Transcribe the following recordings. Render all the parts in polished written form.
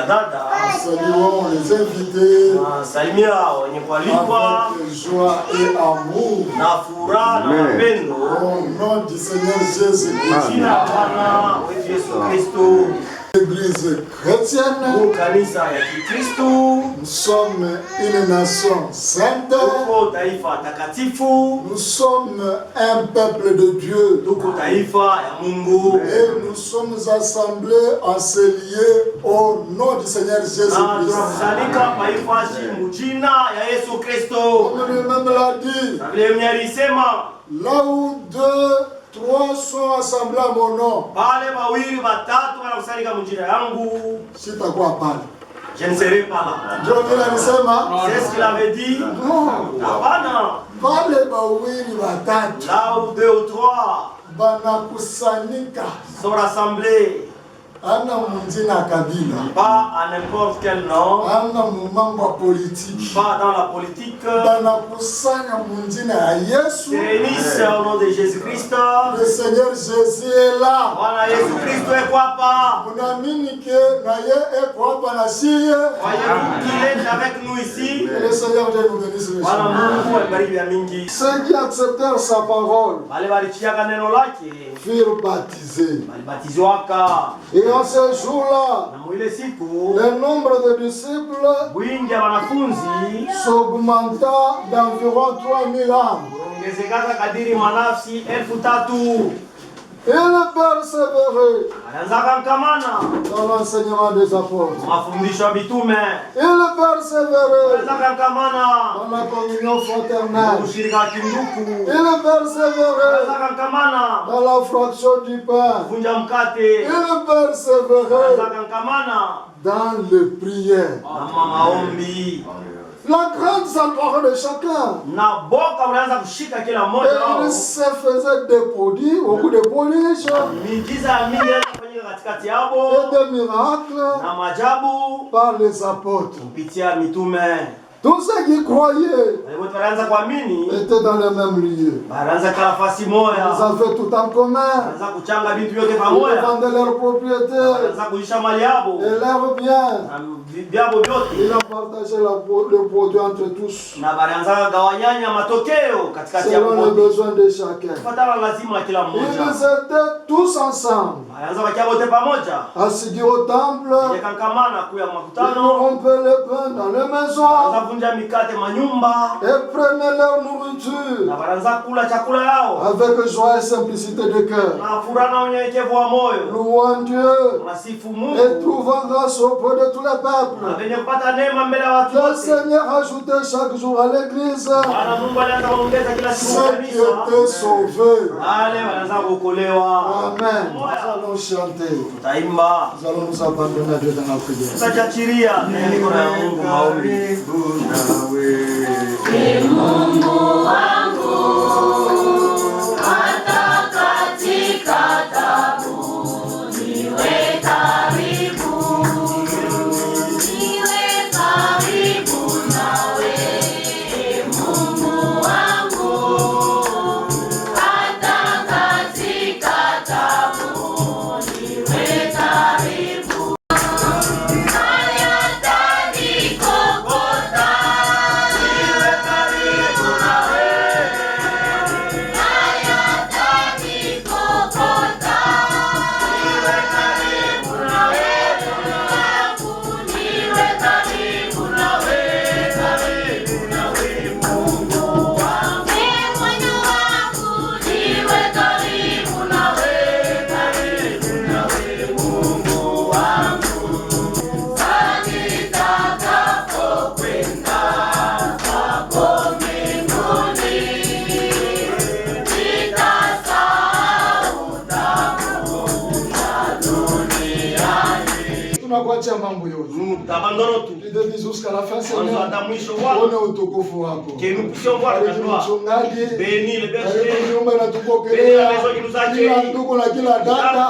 kila dada. Saluons les invités. Salimia wenye kualikwa. Avec joie et amour. Na furaha na mapendo. Au nom du Seigneur Jésus-Christ. Jina la Bwana wetu Yesu Kristo. L'église chrétienne. Kanisa ya Kikristo. Nous sommes une nation sainte. Tuko taifa takatifu. Nous sommes un peuple de Dieu. Tuko taifa ya Mungu. Et nous sommes assemblés en se lier au nom du Seigneur Jésus-Christ. Tunakusanyika paifashi mujina ya Yesu Kristo. Comme lui-même l'a dit. Là où 2, 3 sont assemblés à mon nom. Si t'as quoi parler? Je ne serai pas là. C'est ce qu'il avait dit. Non. Là où 2 ou 3 sont rassemblés. Pas à n'importe quel nom. Pas dans la politique. Réunissent au nom de Jésus-Christ. Le Seigneur Jésus est là. Voilà, Jésus-Christ est quoi pas? Voyez-vous qu'il est avec nous ici. Le Seigneur Dieu nous bénisse. Ceux qui acceptèrent sa parole furent baptisés. Et en ce jour-là, le nombre de disciples s'augmenta d'environ 3000 âmes. Et le persévérer dans l'enseignement des apôtres. Et le persévérer dans la communion fraternelle. Et le persévérer dans la fraction du pain. Et le persévérer dans les prières. La grande s'emparait de chacun. Et il se faisait des prodiges, beaucoup de prodiges. Et des miracles par les apôtres. Tous ceux qui croyaient étaient dans le même lieu. Ils avaient tout en commun. Ils vendaient leurs propriétés et leurs biens. Ils ont partagé le produit entre tous selon les besoins de chacun. Ils étaient tous ensemble, assis au temple. Ils rompaient le pain dans les maisons et prenaient leur nourriture avec joie et simplicité de cœur, louant Dieu et trouvant grâce auprès de tous les peuples. Le Seigneur ajoutait chaque jour à l'église ceux qui étaient sauvés. Amen. Nous allons chanter. Nous allons nous abandonner à Dieu dans la prière. Mungu wangu hata katika taabu niwe karibu nawe. Mungu wangu hata katika taabu niwe karibu. Tunakuachia mambo yote. Tuende jusqu'à la fin, Seigneur. Ona utukufu wako. Mchungaji. Nyumba inatupokelea. Kila ndugu na kila dada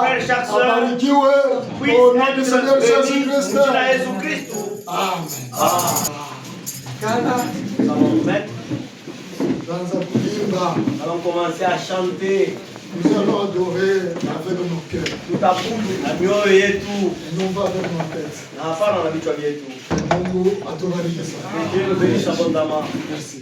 abarikiwe. Au nom du Seigneur Jésus-Christ. Amen. Kana. Nous allons commencer à chanter. Nous allons adorer avec nos cœurs. Tutabudu na mioyo yetu. Et non pas avec nos têtes. Na hapana na vichwa vyetu. Mungu atubariki sana. Dieu bénisse abondamment. Merci.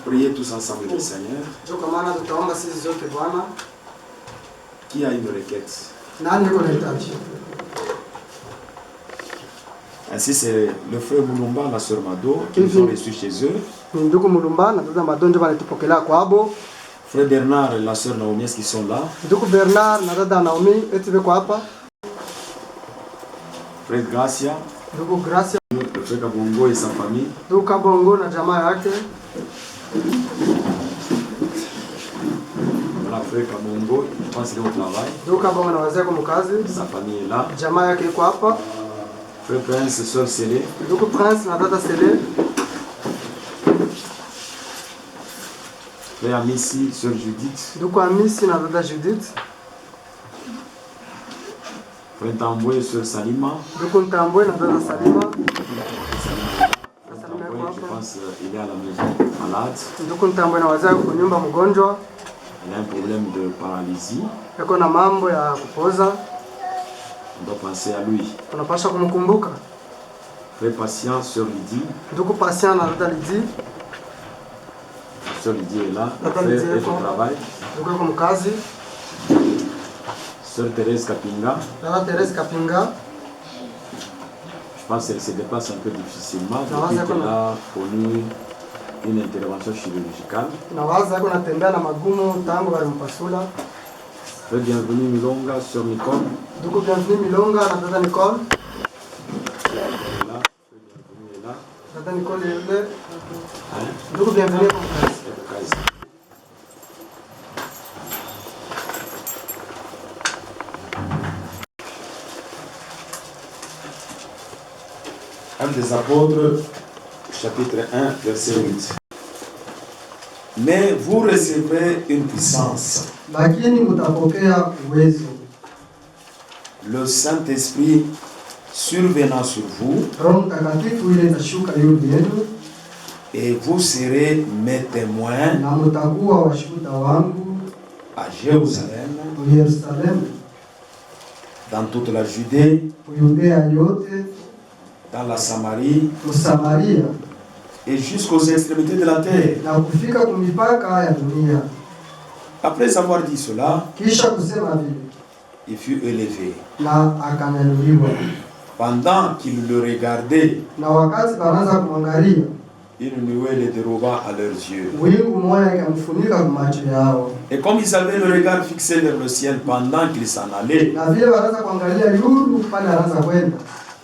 Priez tous ensemble le Seigneur. Qui a une requête? Ainsi, c'est le frère Mulumba, la sœur Mado, qui nous ont reçus chez eux. Frère Bernard et la sœur Naomi, qui sont là. Frère Gracia. Le frère Kabongo et sa famille. Voilà, frère Kabongo, je pense qu'il est au travail. Sa famille est là. Frère Prince, sœur Célé. Frère Amissi, sœur Judith. Frère Tamboué, sœur Salima. Je pense qu'il est à la maison malade. Il a un problème de paralysie. On doit penser à lui. Frère Patient, sœur Lydie. Sœur Lydie est là. Frère est au travail. Sœur Thérèse Kapinga. Je pense qu'elle se déplace un peu difficilement depuis qu'elle a connu une intervention chirurgicale. Frère Bienvenu Milonga, sœur Nicole. Actes des Apôtres, chapitre 1, verset 8. Mais vous recevrez une puissance. Le Saint-Esprit survenant sur vous, et vous serez mes témoins à Jérusalem, dans toute la Judée, dans la Samarie, et jusqu'aux extrémités de la terre. Après avoir dit cela, il fut élevé. Pendant qu'il le regardait, une nuée les déroba à leurs yeux. Et comme ils avaient le regard fixé vers le ciel pendant qu'ils s'en allaient,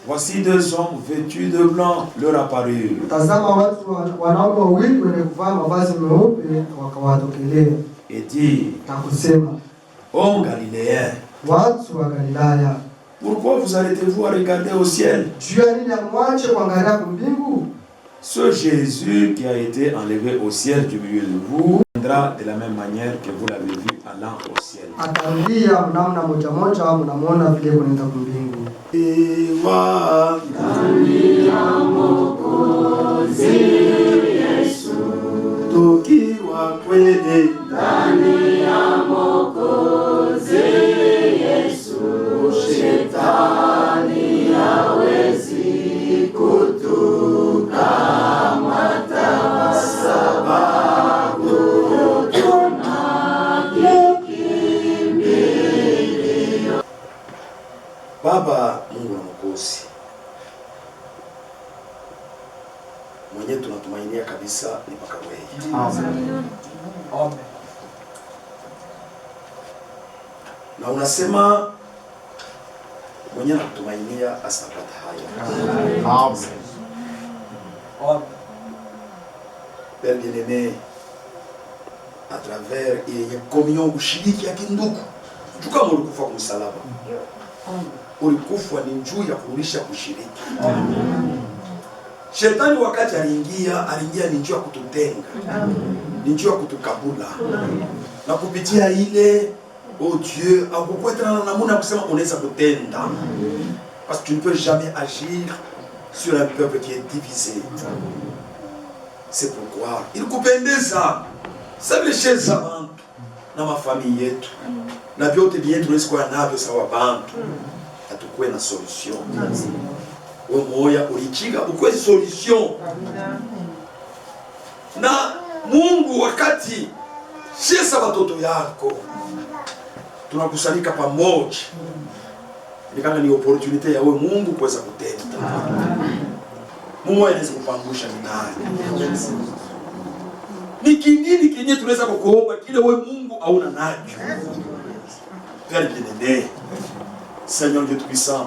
voici deux hommes vêtus de blanc leur apparurent. Et dit, ô Galiléens, pourquoi vous arrêtez-vous à regarder au ciel? Ce Jésus qui a été enlevé au ciel du milieu de vous viendra de la même manière que vous l'avez vu allant au ciel. Baba Mungu na Mwokozi, mwenye tunatumainia kabisa ni mpaka wewe. Amen. Amen. Na unasema mwenye natumainia asitapata haya. Amen. Amen. Père bien-aimé, à travers ile communion ushiriki ya kindugu, tuka mulikufa kwa msalaba. Ulikufa ni njuu ya kurudisha kushiriki. Shetani wakati aliingia ni njuu ya kututenga. Ni njuu ya kutukabula. Na kupitia ile, oh Dieu, akukweta na namuna kusema unaweza kutenda. Parce que tu ne peux jamais agir sur un peuple qui est divisé. C'est pourquoi il kupendeza sabile abantu na mafamili yetu. Na vyote vyetu tunaweza kuwa navyo sawa bantu. Atukue na solution. Wewe moya ulichiga ukwe solution. Na Mungu wakati shesa watoto yako tunakusanyika pamoja. Nikanga ni opportunity ya wewe Mungu kuweza kutenda. Mungu anaweza kupangusha minani. Ni kinini kinye tunaweza kukuomba kile wewe Mungu hauna nacho. Père bien-aimé, Seigneur Dieu Tout-Puissant,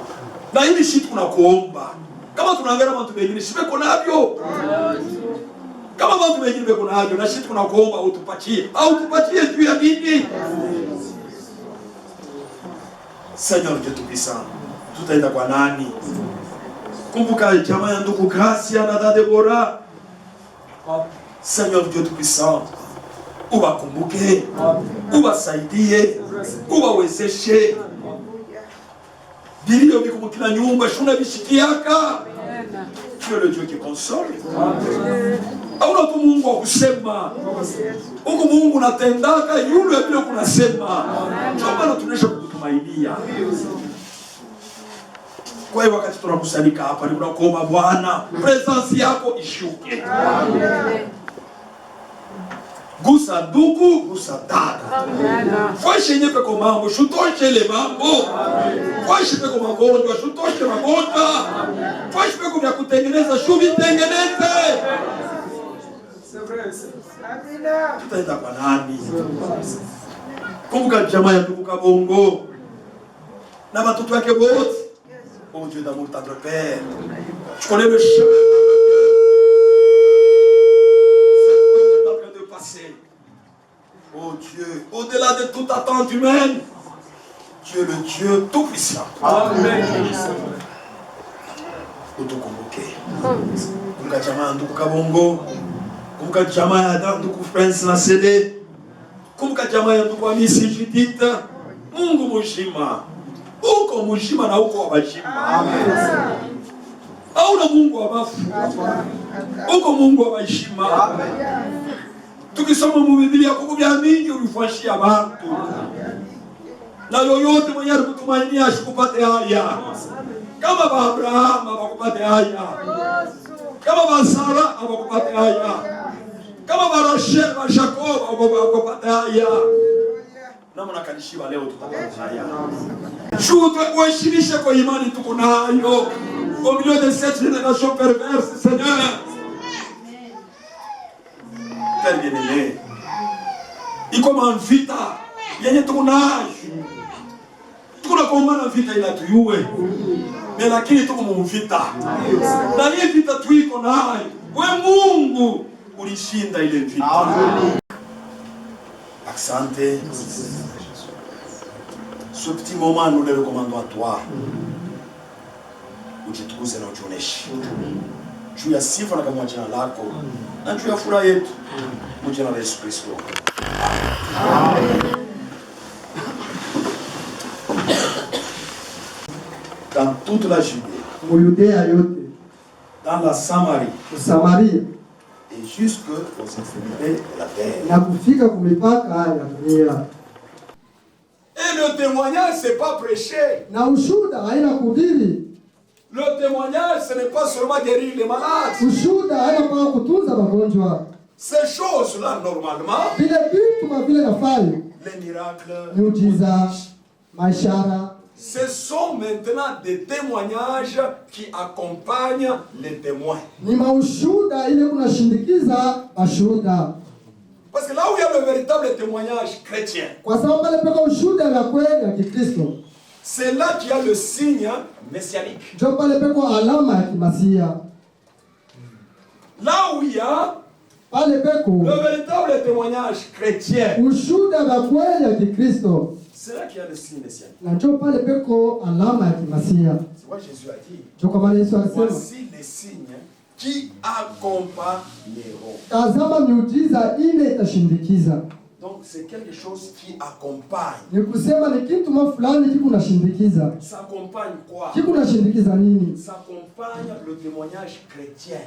na hili shit tunakuomba. Kama tunaangalia watu wengine shibeko navyo. Kama watu wengine beko navyo na shit tunakuomba utupatie. Au tupatie juu ya nini? Seigneur Dieu Tout-Puissant, tutaenda kwa nani? Kumbuka jamaa ya ndugu Gracia na dada Deborah. Seigneur Dieu Tout-Puissant, uwakumbuke, uwasaidie, uwawezeshe. Bilio biko kila nyumba shuna bishikiaka. Tu es le Dieu qui console. Hauna tu Mungu wa kusema. Huko Mungu unatendaka yule bila kunasema. Chomba na tunesha kutumainia. Kwa hiyo wakati tunakusanyika hapa ni kuomba Bwana presence yako ishuke. Amen. Gusa ndugu, gusa dada. Fwashe nyepe kwa mambo, shutoshe ile mambo. Fwashe peko magonjwa, shutoshe magonjwa. Fwashe peko vya kutengeneza, shuvitengeneze. Tutaenda kwa nani? Kumbuka jamaa ya ndugu Kabongo na watoto wake wote. Oh Dieu d'amour, tendre Père, tu connais le chemin. Dieu, au-delà de toute attente humaine, tu es le Dieu tout-puissant. Amen. Utukumbuke. Kumbuka jamaa ndugu Kabongo. Kumbuka jamaa ya ndugu Prince na Sede. Kumbuka jamaa ya ndugu Hamisi Judith. Mungu mshima. Uko mshima na uko wabashima. Amen. Hauna Mungu wa bafu. Uko Mungu wa bashima. Amen. Tukisoma mu Biblia kukubya mingi ulifashia watu. Na yoyote mwenye kutumainia ashikupate haya. Kama ba Abraham abakupate haya. Kama ba Sara abakupate haya. Kama ba Rachel ba Jacob abakupate haya. Na mnakanishiwa leo tutapata haya. Shukwe kuheshimisha kwa imani tuko nayo. Au milieu de cette génération perverse, Seigneur. Père bien-aimé. Iko manvita yenye tuko nayo. Tunakombana vita ila tuyue. Lakini tuko mu vita. Na ile vita tuiko nayo. Wewe Mungu ulishinda ile vita. Amen. Asante. Ce petit moment nous le recommandons à toi. Ujitukuze na utuoneshe. Juu ya sifa na kama jina lako. Na juu ya furaha yetu. Mu jina la Yesu Kristo. Amen. Dans toute la Judée, dans la Samarie, et jusqu'aux extrémités de la terre. Et le témoignage, ce n'est pas prêcher. Le témoignage, ce n'est pas seulement guérir les malades. Ces choses-là, normalement, les miracles, ce sont maintenant des témoignages qui accompagnent les témoins. Parce que là où il y a le véritable témoignage chrétien, c'est là qu'il y a le signe messianique. Là où il y a le véritable témoignage chrétien, c'est là qu'il y a le signe messianique. C'est quoi Jésus a dit. Voici les signes qui accompagneront. Donc c'est quelque chose qui accompagne. Ça accompagne quoi? Ça accompagne le témoignage chrétien.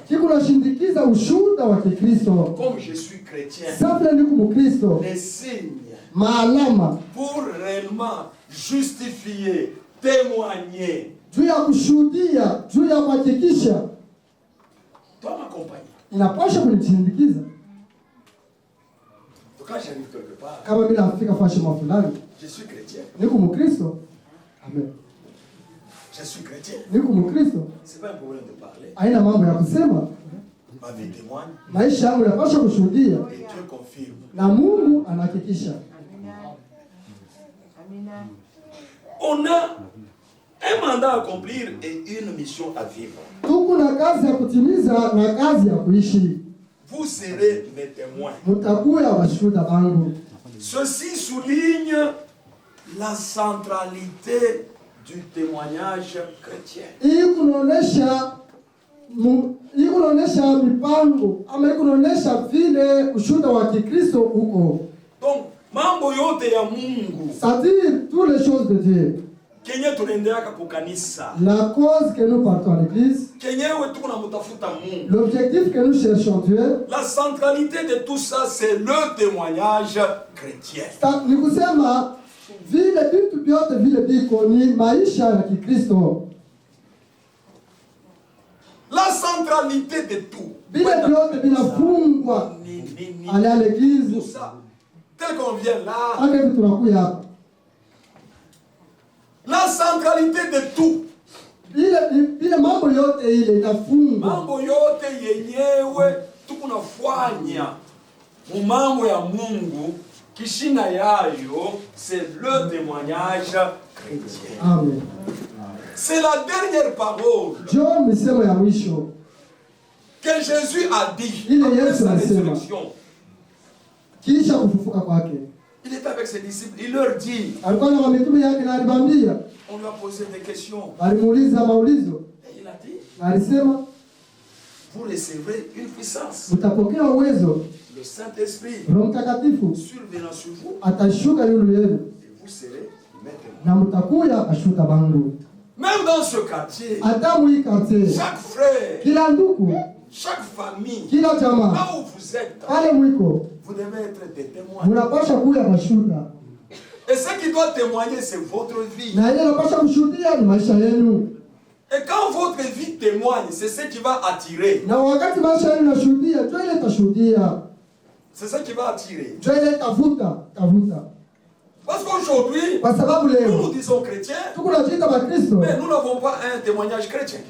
Comme je suis chrétien, les signes pour réellement justifier, témoigner, doit m'accompagner. Quand j'arrive quelque part, je suis chrétien. Amen. Je suis chrétien. C'est pas un problème de parler. Ma vie témoigne. Et Dieu confirme. On a un mandat à accomplir et une mission à vivre. Vous serez mes témoins. Ceci souligne la centralité du témoignage chrétien. Donc, mambo yote ya Mungu, c'est-à-dire toutes les choses de Dieu, la cause que nous partons à l'église, l'objectif que nous cherchons Dieu, la centralité de tout ça, c'est le témoignage chrétien. La centralité de tout. Aller à l'église, tout ça, tel qu'on vient là. La centralité de tout. Mambo yote yenyewe tukunafanya mambo ya Mungu kishina yayo, c'est le témoignage chrétien. Amen. C'est la dernière parole que Jésus a dit après sa résurrection. il était avec ses disciples, il leur dit, on lui a posé des questions. Et il a dit, vous recevrez une puissance. Le Saint-Esprit survenant sur vous, et vous serez maîtres. Même dans ce quartier, chaque frère, chaque famille, là où vous êtes, vous devez être des témoins. Et ce qui doit témoigner, c'est votre vie. Et quand votre vie témoigne, c'est ce qui va attirer. C'est ce qui va attirer. Parce qu'aujourd'hui, nous nous disons chrétiens, mais nous n'avons pas un témoignage chrétien.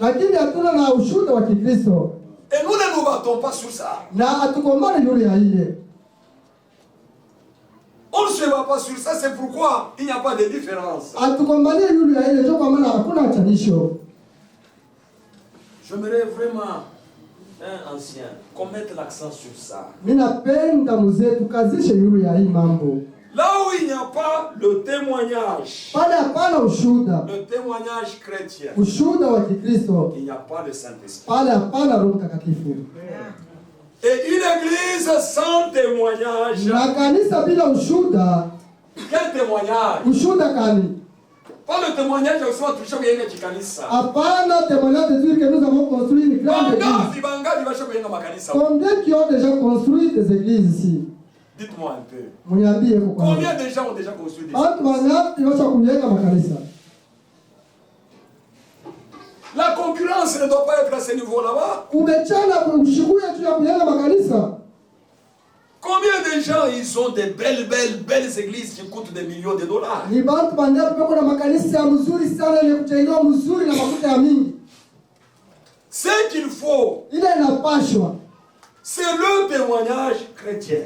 Et nous ne nous battons pas sur ça. On ne se bat pas sur ça, c'est pourquoi il n'y a pas de différence. J'aimerais vraiment, un ancien, qu'on mette l'accent sur ça. Là où il n'y a pas le témoignage chrétien, il n'y a pas le Saint-Esprit. Et une église sans témoignage, quel témoignage? Pas le témoignage de soi, touché bien que tu connais ça. Combien qui ont déjà construit des églises ici? Dites-moi un peu. Combien de gens ont déjà construit des églises? La concurrence ne doit pas être à ce niveau là-bas. Combien de gens ils ont des belles églises qui coûtent des millions de dollars? Ce qu'il faut, c'est le témoignage chrétien.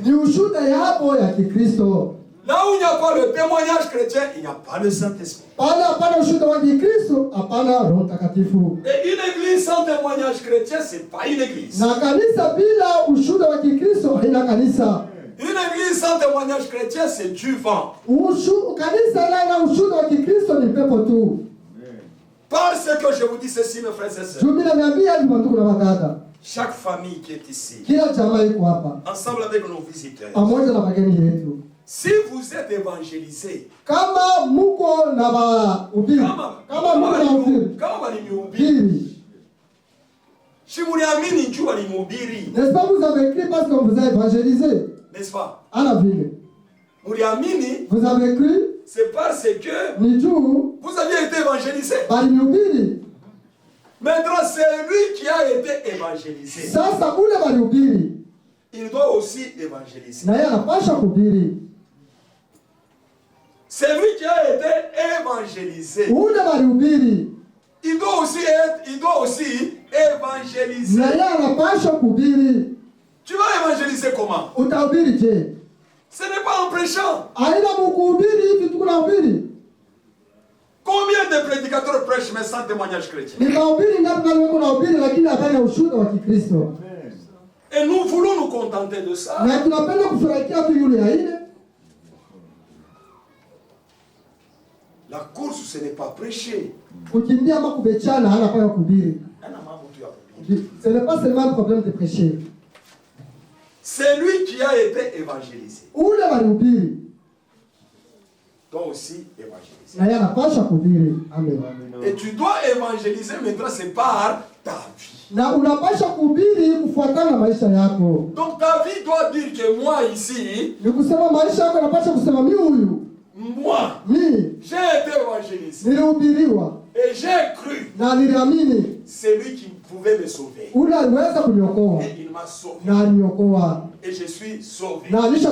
Là où il n'y a pas le témoignage chrétien, il n'y a pas le Saint-Esprit. Et une église sans témoignage chrétien, ce n'est pas une église. Une église sans témoignage chrétien, c'est du vent. Parce que je vous dis ceci, mes frères et sœurs. Chaque famille qui est ici, ensemble avec nos visiteurs, si vous êtes évangélisé, kama n'est-ce pas, vous avez écrit parce qu'on vous a évangélisé? N'est-ce pas? Vous avez écrit, c'est parce que vous aviez été évangélisé. Maintenant, c'est lui qui a été évangélisé. Il doit aussi évangéliser. C'est lui qui a été évangélisé. Il doit aussi évangéliser. Tu vas évangéliser comment? Ce n'est pas en prêchant. Combien de prédicateurs prêchent mais sans témoignage chrétien? Et nous voulons nous contenter de ça. La course, ce n'est pas prêcher. Ce n'est pas seulement un problème de prêcher. C'est lui qui a été évangélisé. Toi aussi évangéliser. Et tu dois évangéliser maintenant, c'est par ta vie. Donc ta vie doit dire que moi ici, moi, j'ai été évangélisé. Et j'ai cru. C'est lui qui pouvait me sauver. Et il m'a sauvé. Et je suis sauvé. Ma vie, c'est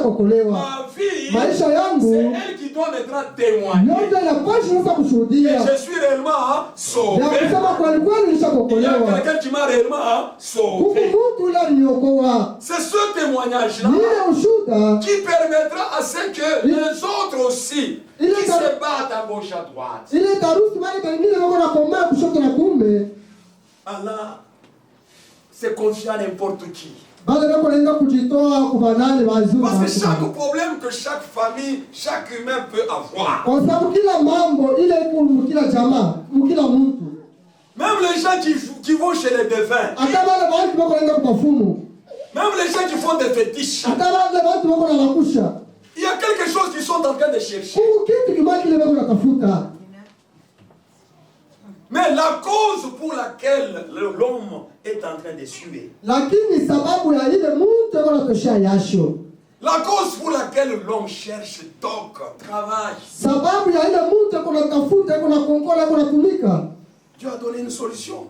elle qui doit maintenant témoigner. Et je suis réellement sauvé. Il y a quelqu'un qui m'a réellement sauvé. C'est ce témoignage-là qui permettra à ce que les autres aussi qui se battent à gauche à droite. Allah se confie à n'importe qui. Parce que chaque problème que chaque famille, chaque humain peut avoir. Même les gens qui vont chez les défunts. Même les gens qui font des fétiches. Il y a quelque chose qu'ils sont en train de chercher. Mais la cause pour laquelle l'homme est en train de suer. La cause pour laquelle l'homme cherche, toque, travaille. Dieu a donné une solution.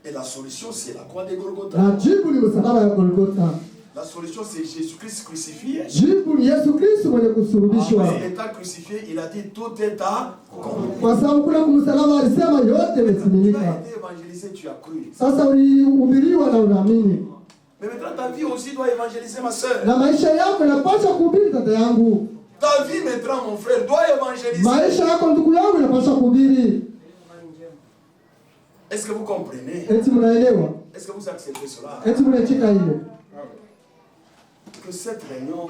Et la solution, c'est la croix de Golgotha. La solution, c'est Jésus-Christ crucifié. Étant crucifié, il a dit tout est accompli. Tu as été évangélisé, tu as cru. Mais maintenant, ta vie aussi doit évangéliser ma soeur. Ta vie maintenant, mon frère, doit évangéliser. Est-ce que vous comprenez? Est-ce que vous acceptez cela? Que cette réunion,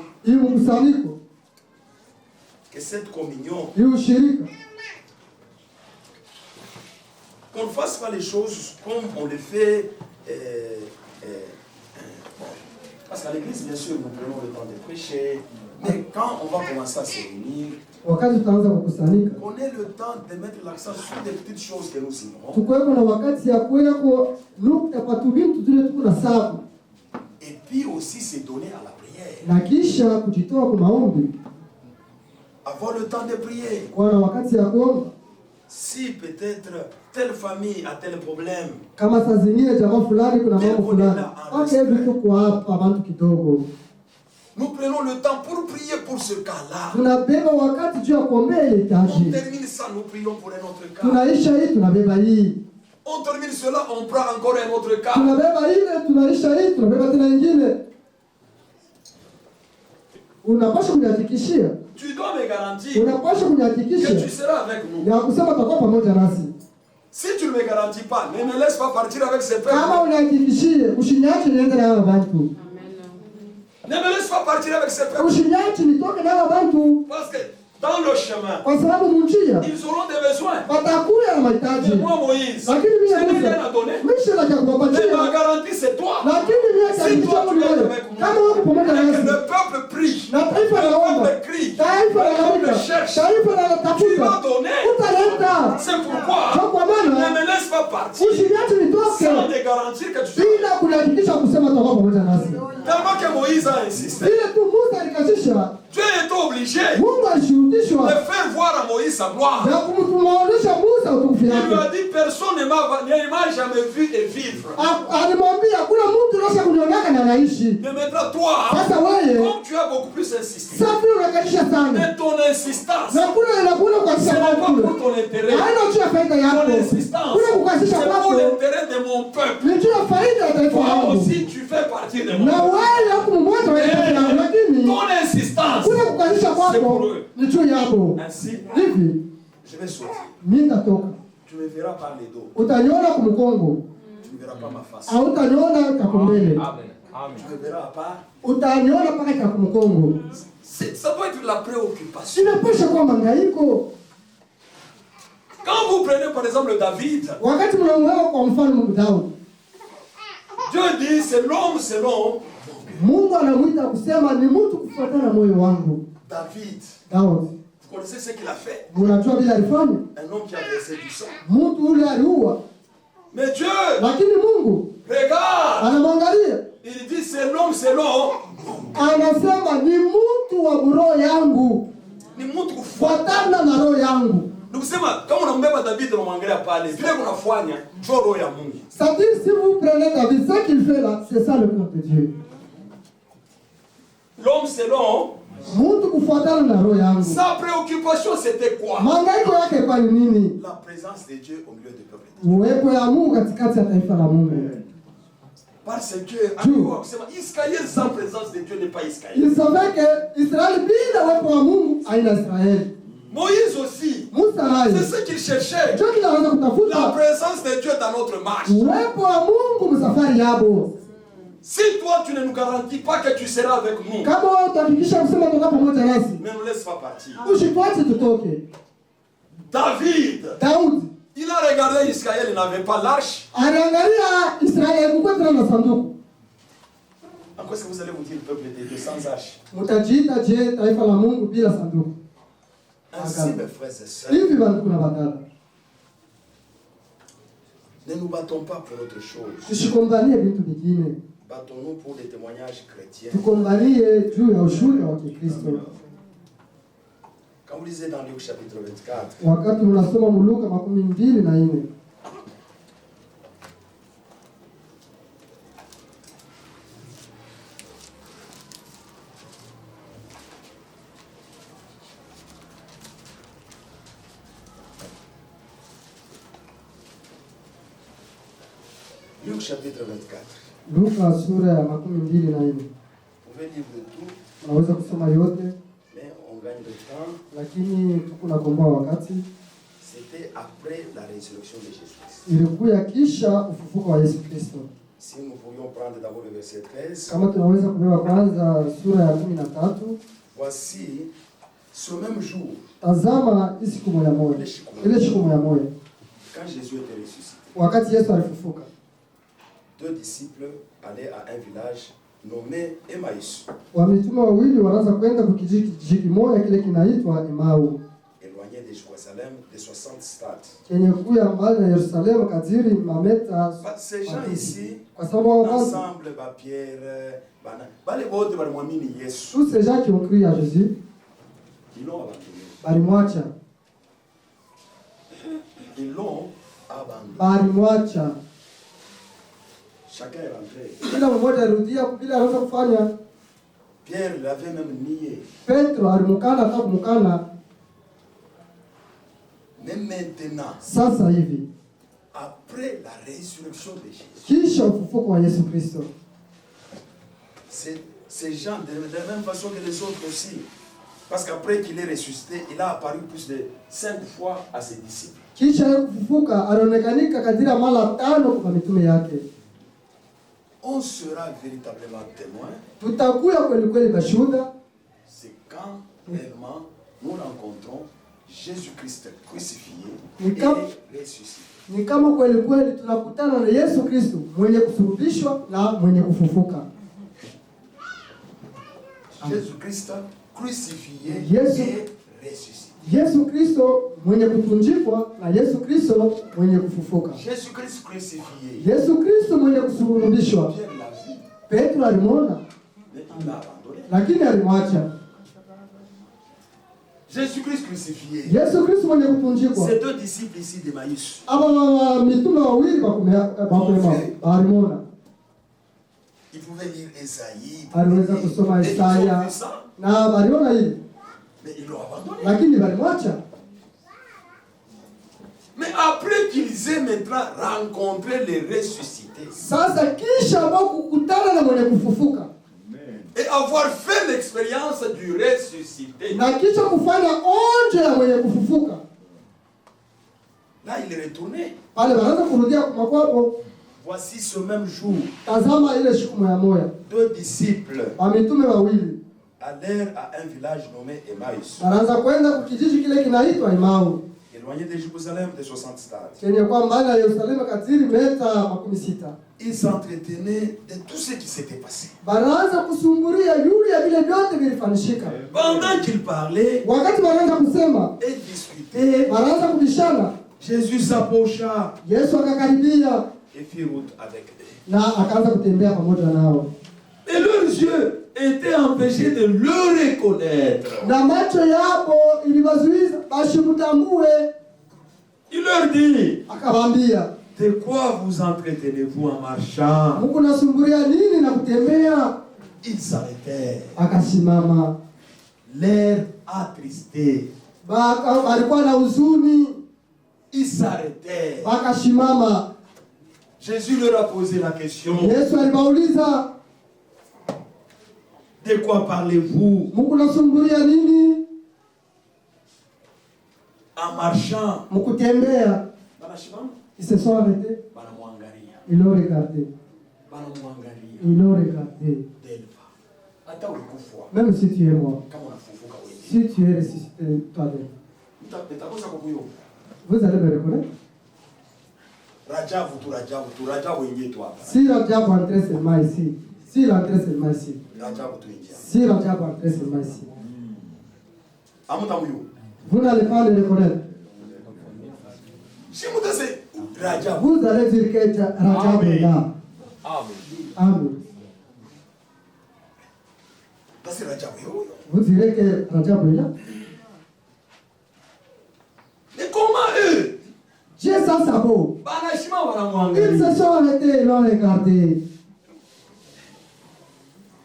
que cette communion, qu'on ne fasse pas les choses comme on les fait. Parce qu'à l'église, bien sûr, nous prenons le temps de prêcher, mais quand on va commencer à se réunir, on ait le temps de mettre l'accent sur des petites choses que nous ignorons. Et puis aussi se donner à la prière. Avoir le temps de prier. Si peut-être telle famille a tel problème, nous prenons le temps pour prier pour ce cas-là. On termine ça, nous prions pour un autre cas. On termine cela, on prend encore un autre cas. Tu dois me garantir que tu seras avec nous. Si tu ne me garantis pas, ne me laisse pas partir avec ces peuples. Ne me laisse pas partir avec ces peuples. Parce que dans le chemin, ils auront des besoins. Et moi, Moïse, je n'ai rien à donner. Mais ma garantie, c'est toi. Si toi, tu es avec moi, et que le peuple prie, le peuple crie, le peuple cherche, tu vas donner. C'est pourquoi ne me laisse pas partir sans te garantir que tu seras. Tellement que Moïse a insisté, Dieu est obligé de faire voir à Moïse sa gloire. Il lui a dit, personne ne m'a jamais vu et vivre. Mais maintenant toi, comme tu as beaucoup plus insisté, mais ton insistance, ce n'est pas pour ton intérêt. Ton insistance, c'est pour l'intérêt de mon peuple. Toi aussi, tu fais partie de mon peuple. Ton insistance, c'est pour eux. Ainsi, je vais sortir. Tu me verras par les dos. Tu ne verras pas ma face. Tu me verras pas. Ça doit être la préoccupation. Quand vous prenez par exemple David, Dieu dit c'est l'homme selon David. Vous connaissez ce qu'il a fait? Un homme qui a versé du sang. Mais Dieu regarde. Il dit c'est l'homme selon. Ni mtu kufuatana na roho yangu. Nikusema kama unambeba David unamwangalia pale, vile unafanya njoo roho ya Mungu. C'est-à-dire si vous prenez David, ce qu'il fait là, c'est ça le plan de Dieu. L'homme selon sa préoccupation c'était quoi? La présence de Dieu au milieu du peuple. Parce que Israël sans présence de Dieu n'est pas Israël. Il savait que Israël Moïse aussi, c'est ce qu'il cherchait. La présence de Dieu dans notre marche. Si toi tu ne nous garantis pas que tu seras avec nous, Kama wewe utahakikisha kusema toka pamoja nasi, ne nous laisse pas partir. usituache tutoke. David, Daudi il a regardé Israël, il n'avait pas l'arche. aliangalia Israeli kukwetana na sanduku. En quoi est-ce que vous allez vous dire, peuple de Dieu, sans arche? Mutajiita je taifa la Mungu bila sanduku? Ainsi, mes frères et sœurs, Hivi banduku na badala, ne nous battons pas pour autre chose. tusikombanie vitu vingine, Battons-nous pour des témoignages chrétiens. tukombanie juu ya ushuhuda wa Kikristo. Quand vous lisez dans Luc chapitre 24, Wakati unasoma Luka 22:4, Luc chapitre 24, Luka sura ya 22:4. vous pouvez lire de tout, Unaweza kusoma yote, mais on gagne de temps. lakini tunakomboa wakati. C'était après la résurrection de Jésus-Christ. Ilikuwa kisha ufufuko wa Yesu Kristo. Si nous pourrions prendre d'abord le verset 13, Kama tunaweza kubeba kwanza sura ya 13. voici ce même jour, Tazama siku moja moja, ile siku moja moja, quand Jésus était ressuscité, wakati Yesu alifufuka, deux disciples allaient à un village nommé Emmaüs, wamitume wawili wanaanza kwenda kwa kijiji kimoja kile kinaitwa Emau, éloigné de Jérusalem de 60 stades. kenye kuya mbali na Yerusalemu kadiri mameta. Ces gens ici, Kwa sababu wao ensemble, Pierre, bale bote balimwamini Yesu, tous ces gens qui ont cru à Jésus ils l'ont abandonné. balimwacha, Ils l'ont abandonné. balimwacha. Chacun est rentré. Kila mmoja arudia bila anaweza kufanya. Pierre l'avait même nié. Petro alimkana hata kumkana. Mais maintenant, Sasa hivi après la résurrection de Jésus, kisha ufufuko wa Yesu Kristo, ces gens, de la même façon que les autres aussi, parce qu'après qu'il est ressuscité, il a apparu plus de 5 fois à ses disciples. kisha yeye kufufuka alionekanika kadiri mara 5 kwa mitume yake. On sera véritablement témoin. Tutakuya kweli kweli mashuhuda, C'est quand réellement nous rencontrons Jésus-Christ crucifié Ni et kama- ressuscité. ni kama kweli kweli tunakutana na Yesu Kristo mwenye kusulubishwa na mwenye kufufuka. Jésus-Christ crucifié Yesu- et ressuscité. Yesu Kristo mwenye kutunjikwa na Yesu Kristo mwenye kufufuka. Jésus-Christ crucifié. Yesu Kristo mwenye kusulubishwa. Pierre l'a vu, Petro alimwona mais il l'a abandonné. lakini alimwacha. Jésus-Christ crucifié. Yesu Kristo mwenye kutunjikwa. Ces deux disciples ici d'Emmaüs, Aba mitume wawili balimwona. ils pouvaient lire Esaïe, Aliweza kusoma et ils ont Isaya vu ça, na baliona hili mais ils l'ont abandonné. lakini balimwacha. Mais après qu'ils aient maintenant rencontré les ressuscités Sasa kisha ambao kukutana na mwenye kufufuka et avoir fait l'expérience du ressuscité, na kisha kufanya onjo ya mwenye kufufuka, là il est retourné. pale wanaanza kurudia kwa kwao. Voici ce même jour, Tazama ile siku moja moja, deux disciples mitume wawili allèrent à un village nommé Emmaüs, wanaanza kwenda kwa kijiji kile kinaitwa Emau, éloigné de Jérusalem de 60 stades. kenye kwa mbali na Yerusalemu kadiri meta 60. Ils s'entretenaient de tout ce qui s'était passé. Banaanza kusumburia yule ya vile vyote vilifanyika. Pendant qu'ils parlaient Wakati wanaanza kusema, et discutaient, wanaanza kubishana, Jésus s'approcha Yesu akakaribia et fit route avec eux. na akaanza kutembea pamoja nao, Et leurs yeux étaient empêchés de le reconnaître. na macho yabo iliwazuiza bashimtambue. Il leur dit, Akawaambia, de quoi vous entretenez-vous en marchant? Mungu nasumburia nini na kutembea? Ils s'arrêtèrent, Akasimama, l'air attristé. alikuwa na huzuni, Ils s'arrêtèrent. akasimama. Jésus leur a posé la question, Yesu aliwauliza, de quoi parlez-vous Mungu nasumburia nini? en marchant? Mukutembea. Ils se sont arrêtés, Banamwangalia. ils l'ont regardé. Banamwangalia. Ils l'ont regardé. Même si tu es mort, si tu es ressuscité toi-même, vous allez me reconnaître. Si Rajab entrait seulement ici, si rentrait seulement ici, si Rajab entrait seulement ici, vous n'allez pas le reconnaître. Vous allez dire que Rajab est là. Amen. Vous direz que Rajab est là. Mais comment eux? Dieu sans sabot. Ils se sont arrêtés et l'ont regardé.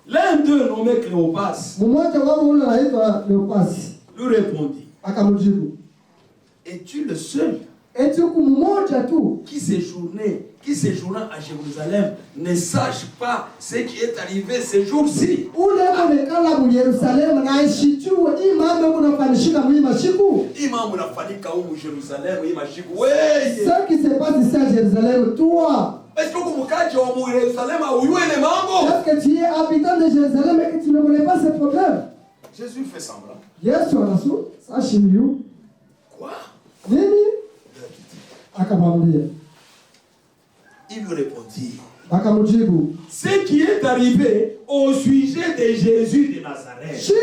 L'un d'eux nommé Cléopas lui répondit: es-tu le seul qui séjournant à Jérusalem ne sache pas ce qui est arrivé ces jours-ci? Ce qui se passe ici à Jérusalem, toi, est-ce que tu es habitant de Jérusalem et que tu ne connais pas ce problème? Jésus fait semblant. Quoi? Il lui répondit: ce qui est arrivé au sujet de Jésus de Nazareth.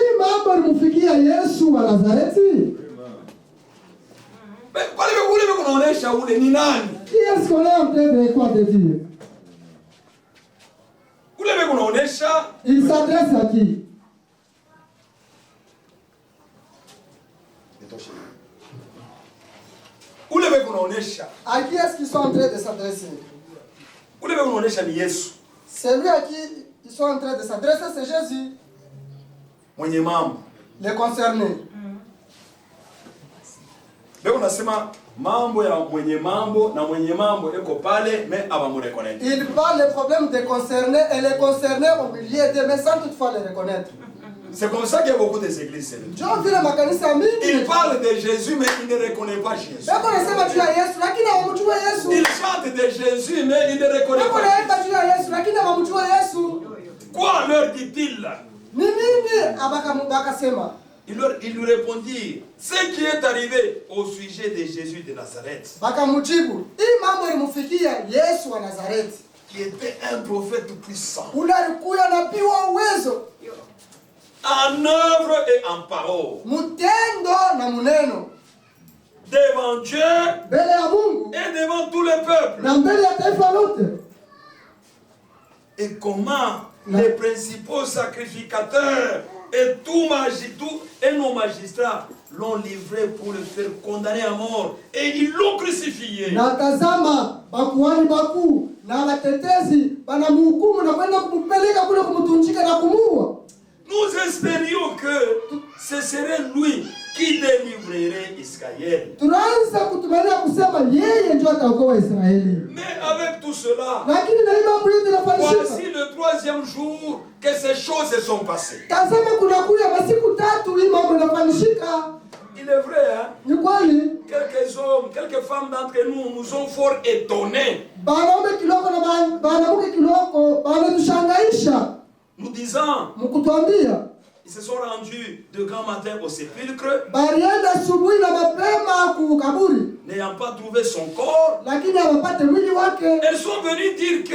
Qui est-ce qu'on est en train de quoi te dire? Il s'adresse à qui? À qui est-ce qu'ils sont en train de s'adresser? Celui à qui ils sont en train de s'adresser, c'est Jésus. Les concernés. Il parle des problèmes des concernés et les concernés au milieu d'eux, mais sans toutefois les reconnaître. C'est comme ça qu'il y a beaucoup des églises. Il parle de Jésus, mais il ne reconnaît pas Jésus. Il chante de Jésus, mais il ne reconnaît pas Jésus. Quoi leur dit-il? Il lui répondit: ce qui est arrivé au sujet de Jésus de Nazareth, qui était un prophète puissant, en œuvre et en parole, devant Dieu et devant tout le peuple. Et comment les principaux sacrificateurs et nos magistrats l'ont livré pour le faire condamner à mort, et ils l'ont crucifié. Nous espérions que ce serait lui qui délivrerait Israël. Mais avec tout cela, voici le troisième jour que ces choses se sont passées. Il est vrai, hein? Quelques hommes, quelques femmes d'entre nous nous ont fort étonnés. Nous disant, ils se sont rendus de grand matin au sépulcre, n'ayant pas trouvé son corps. Elles sont venues dire que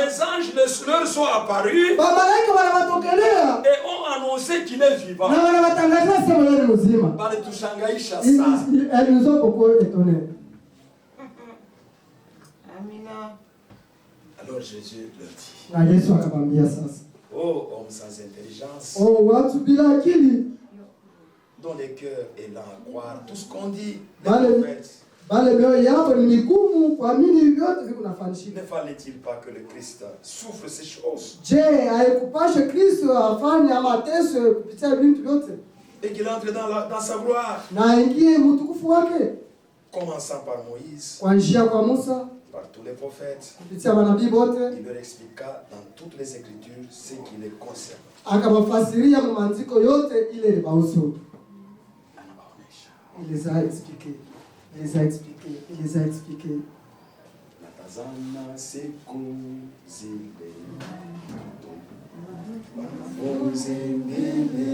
les anges leur sont apparus et ont annoncé qu'il est vivant. Elles nous ont beaucoup étonnés. Alors Jésus leur dit: oh homme sans intelligence, dont le cœur est lent à croire tout ce qu'on dit des prophètes. Ne fallait-il pas que le Christ souffre ces choses et qu'il entre dans sa gloire? Commençant par Moïse, par tous les prophètes, il leur expliqua dans toutes les Écritures ce qui les concerne. Il les a expliqués. Tazama siku zile, wanafunzi mbele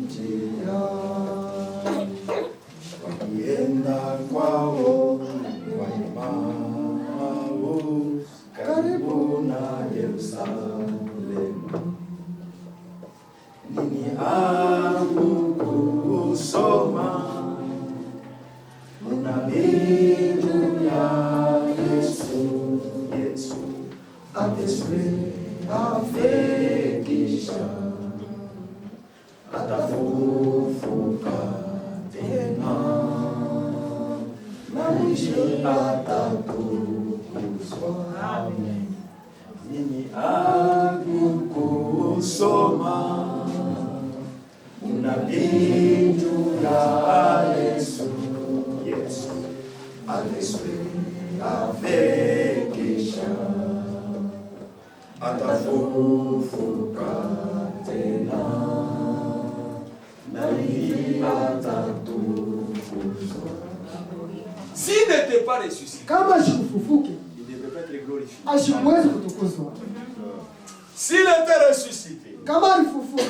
njia, wakienda kwao kwa Emau, karibu na Yerusalemu. Nini hamukusoma unabii juu ya Yesu amefikisha, atafufuka tena na mwisho atatukuzwa. Amen. Nini hamukusoma unabii juu ya Yesu amefikisha, atafufuka tena na atatukuzwa. S'il n'était pas ressuscité, Kama sikufufuke, il ne devait pas être glorifié. asiwezi kutukuzwa. S'il était ressuscité Kama alifufuka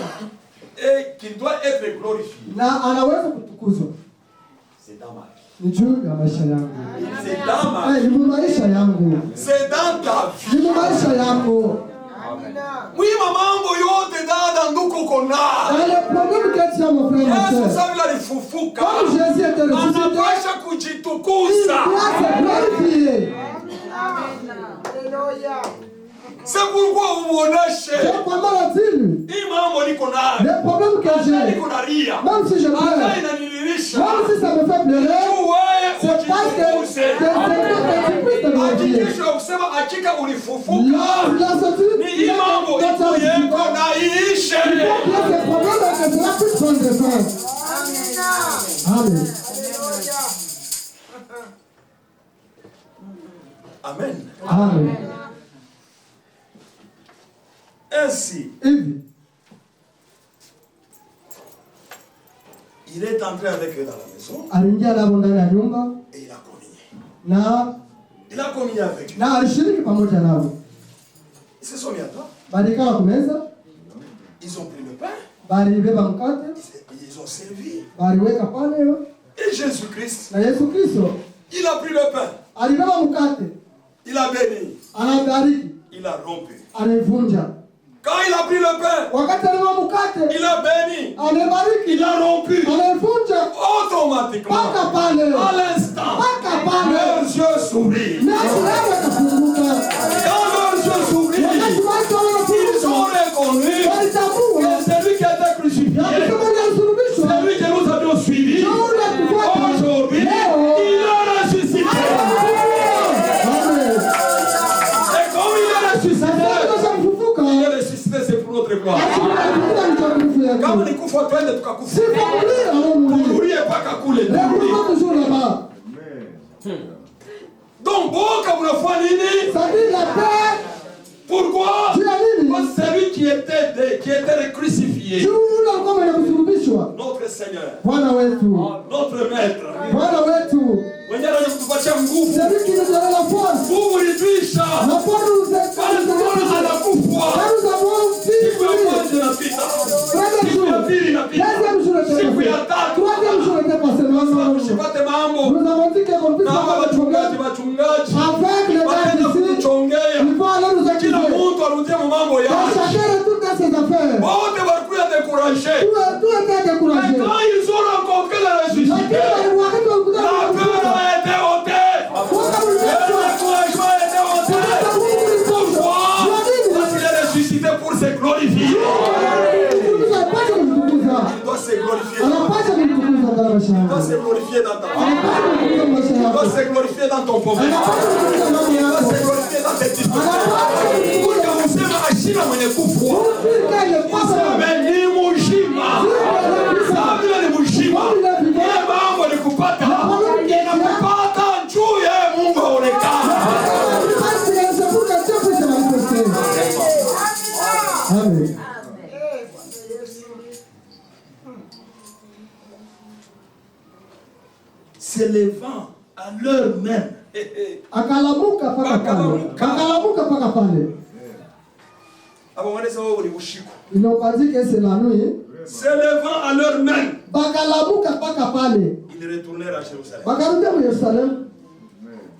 et qu'il doit être glorifié, na anaweza kutukuzwa, c'est dans ma vie. ni juu ya maisha yangu. C'est dans ma vie. Ni maisha yangu. C'est dans ta vie. Ni maisha yangu. Mwima mambo yote dada nduko kona. Ale problème kati ya mon frère et Yesu sœur. sababu alifufuka. Comme Jésus était ressuscité, Anapasha kujitukuza. il doit se glorifier. C'est pourquoi umuoneshe. C'est pendant la dîme. Hii mambo niko nayo. Les problèmes que j'ai, Niko nalia. même si je Hata pleure, inanililisha. même si ça me fait pleurer, c'est parce que Ujitukuze. c'est que tu puisses te glorifier. Hakikisha kusema hakika ulifufuka. La certitude Ni hii mambo iko yeko na iishe. il faut que ces problèmes que cela puisse prendre fin. Amen. Amen. Amen. Ainsi, Hivi il est entré avec eux dans la maison aliingia nao ndani ya nyumba et il a communié. Il a communié avec eux. na alishiriki pamoja nao. Ils se sont mis à table. Balikaa kwa meza, Ils ont pris le pain. balibeba mkate, Ils ont servi. baliweka pale, Et Jésus-Christ, na Yesu Kristo il a pris le pain. alibeba mkate, Il a béni. anabariki, Il a rompu. anaivunja. Quand il a pris le pain, Wakati alibeba mkate, il a béni. anabariki, Il a rompu. anaivunja. Automatiquement, Paka pale, à l'instant, paka pale, leurs yeux s'ouvrirent. na kulala kafunguka. Quand leurs yeux s'ouvrirent, Wakati watu ils wanafunguka, ont reconnu walitambua que celui qui a été crucifié, ya kusema ni asulubishwa. celui que nous avions suivi, aujourd'hui, il a ressuscité. Amen. Et comme il est ressuscité, Mfufuka. il est ressuscité, c'est pour notre gloire. Kama ni kufa twende tukakufa. Kukurie paka kule. Donc boka mnafanya nini? Pourquoi? Parce que celui qui était crucifié, notre Seigneur, notre Maître, mwenye anaweza kutupatia nguvu. Nguvu ilitwisha. Pale tunaona anakufa. Siku ya kwanza inapita. Siku ya pili inapita. Siku ya tatu. Usipate mambo. Na wachungaji wataenda kutuchongea. Kila mtu arudie mambo yake. Wote walikuwa découragés. Mais quand ils ont rencontré le ressuscité, la peur a été ôtée. Le découragement a été ôté. Pourquoi? Parce qu'il est ressuscité pour se glorifier. Il doit se glorifier. Il doit se glorifier dans ta vie. Il doit se glorifier dans ton problème. Il doit se glorifier dans tes difficultés. Pour que vous savez, Achille mwenye kufua. Useme ni mujima. Sabila ni mujima. Ile mambo ni kupata. Inakupata juu ya Mungu aonekana. Amen. Se levant à l'heure même, Akalamuka paka pale. Akalamuka paka pale. Il n'ont pas dit que c'est la nuit. Se levant à l'heure même, Bakalamuka paka pale. ils retournèrent à Jérusalem. Bakarudia mu Yerusalemu.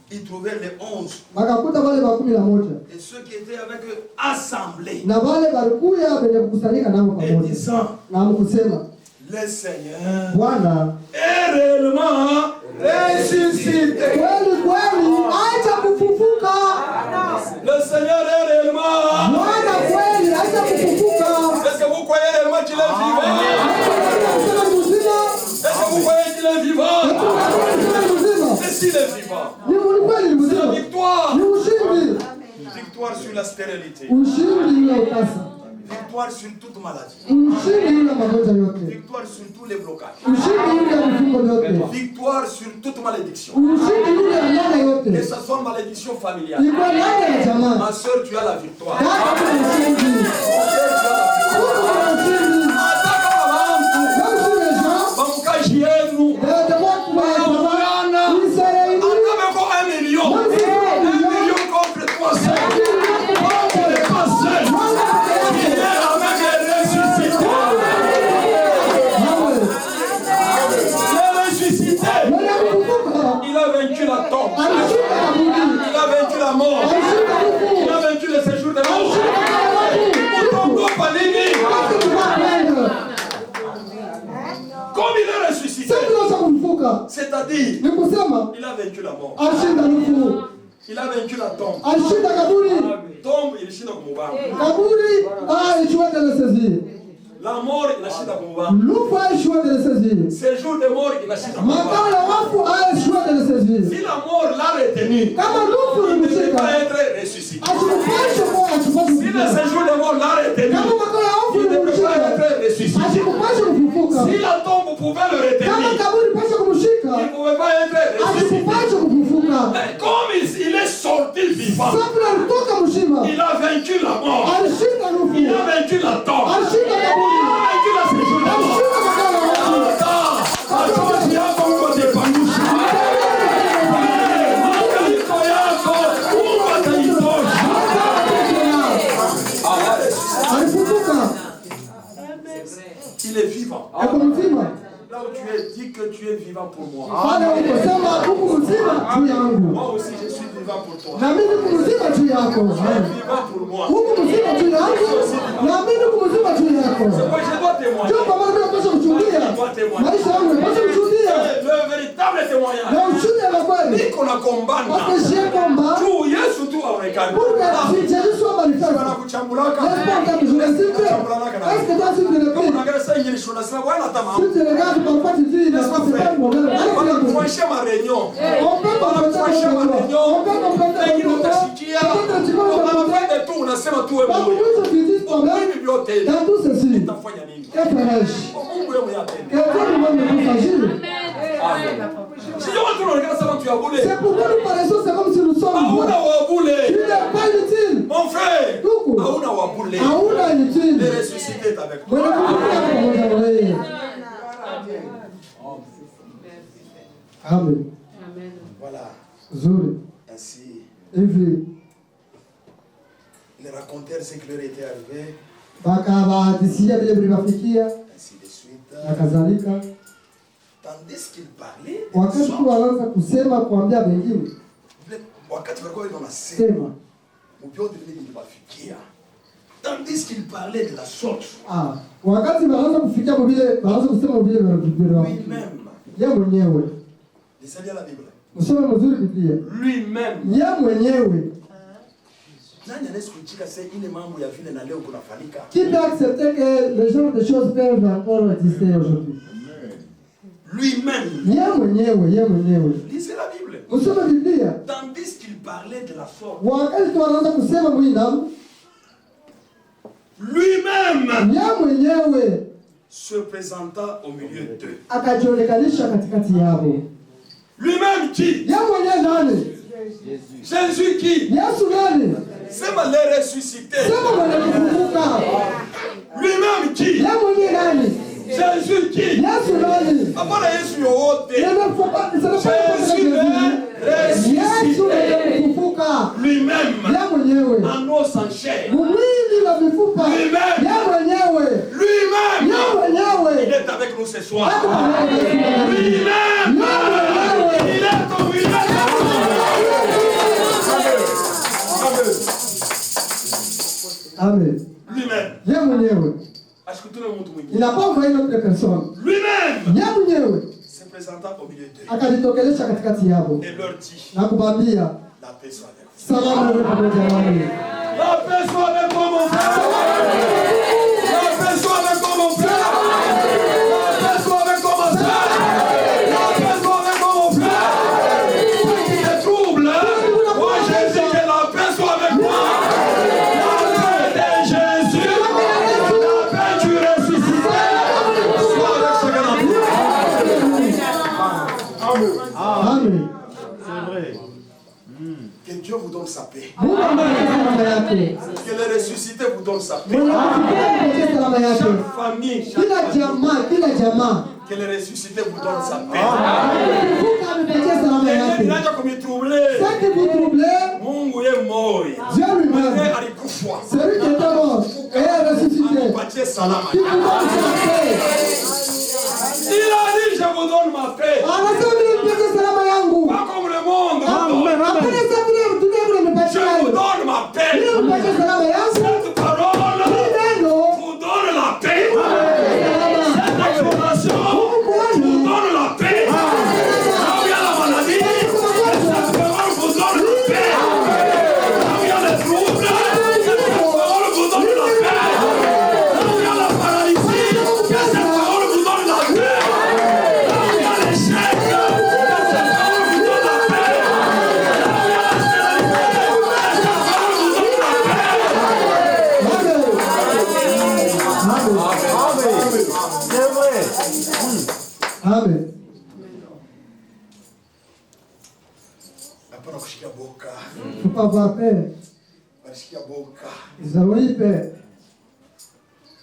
Ils trouvèrent les 11 Bakakuta wale 11. et ceux qui étaient avec eux assemblés Na wale balikuya benye kukusanyika nao et pamoja. disant, Na mkusema le Seigneur Bwana est réellement ressuscité. kweli kweli acha kufufuka. Le Seigneur est réellement. Bwana kweli acha kufufuka. Est-ce que vous croyez réellement qu'il est vivant? Est-ce que vous croyez qu'il est vivant? Et s'il est vivant, c'est la victoire. Victoire sur la stérilité. Victoire sur toute maladie. Victoire sur tous les blocages. Victoire sur toute malédiction. Que ce soit malédiction familiale. Ma soeur, tu as la victoire. Il a vaincu la tombe. Il a vaincu la mort. Il a vaincu le séjour de mort. Comme il est ressuscité, c'est-à-dire, il a vaincu la mort. Il a vaincu la tombe. Tombe, il est la mort, il a chita kumba. Séjour de mort, il a chita kumba. Si la mort l'a retenu, il ne peut pas être ressuscité. Si le séjour de mort l'a retenu, il ne peut pas être ressuscité. Si la tombe pouvait le retenir, il ne pouvait pas être ressuscité. Mais comme il est sorti vivant, il a vaincu la mort. Il a vaincu la tombe. Il a vaincu la séjour de mort. Il est vivant. Là où tu es, dis que tu es vivant pour moi. Moi aussi, je suis vivant pour toi. Tu es vivant pour moi. C'est quoi je dois témoigner. Le véritable témoignage. Ni qu'on a combattu. Tu es surtout à Rekani. C'est pourquoi nous paraissons, c'est comme si nous sommes tu n'es pas inutile. Mon frère, Aouna inutile. le ressuscité est avec toi. Amen. Voilà. Zuri. Ainsi, Hivi ils racontèrent ce qui leur était arrivé. Bakawahadithia vile vilivyofikia Ainsi de suite. na kadhalika. Tandis qu'ils parlaient, Wakati tu wanaanza kusema kuambia wengine, wakati walikuwa wanasema sema mvyote vile viliwafikia. Tandis qu'ils parlaient de la sorte. wakati wanaanza kufikia vile wanaanza kusema vile vile Lui-même. yeye mwenyewe. Lisali la Bible. Msome mzuri Biblia. Lui-même. Yeye mwenyewe. Nani anaweza kuchika sasa ile mambo ya vile na leo kunafanyika? Qui peut accepter que les gens de choses peuvent encore exister aujourd'hui? Lui-même. Yeye mwenyewe. Lisez la Bible. Msome Biblia. Tandis qu'il parlait de la sorte. Wakati tu wanaanza kusema mwina. Lui-même. Yeye mwenyewe se présenta au milieu d'eux. Akajionekanisha katikati yao. Lui-même qui? Yeye mwenyewe nani? Jésus qui? Yesu nani? Sema le ressuscité. Sema mwenye kufufuka. Lui-même qui? Yeye mwenyewe nani? Jésus qui? Yesu nani? Hapana Yesu yote. Jésus Jésus le ressuscité. Amen. Lui-même. Yeye mwenyewe. Il n'a pas envoyé notre personne. Lui-même. Yeye mwenyewe. Se présentant au milieu d'eux. Akajitokelesha katikati yao. Et leur dit. Na kubambia. La paix soit avec vous. Salamu iwe pamoja nami. La paix soit avec toi mon frère. La paix soit avec toi mon frère. La paix soit avec toi ma soeur. La paix soit avec toi mon frère. Il te trouble. Moi je dis que la paix soit avec moi. La paix de Jésus. La paix du ressuscité. Soit avec chacun d'entre nous. Amen. C'est vrai. Que Dieu vous donne sa paix. Mungu ambariki salama yake. Que le ressuscité vous donne sa paix. Mwenye kufikia salama yake. Chaque famille, Kila jamaa. que le ressuscité vous donne sa paix. Kuka amepatia salama yake. Inaanza kumitrouble. Ce qui vous trouble, Mungu ye moi. Dieu lui-même. Mwenye alikufa. Celui qui était mort et est ressuscité. Anipatie salama. Qui vous donne sa paix. Il a dit je vous donne ma paix. Anasema nipatie salama yangu. Pas comme le monde. Hapana sasa vile dunia vile Je nipatia vous yangu. donne ma paix. Mimi nipatie salama yangu. Cette parole Neno vous donne la paix. Cette exhortation vous donne la paix. Là où il y a la maladie, cette parole vous donne la paix. Là où il y a les troubles, cette parole vous donne la paix. Là où il y a la paralysie, cette parole vous donne la paix. Là où il y a l'échec, cette parole vous donne la paix. Là où il y a la stérilité, cette parole vous donne la paix. C'est vrai. Amen. Hapana kushikia boka, Faut pas avoir peur. kushikia boka. Nous avons eu peur.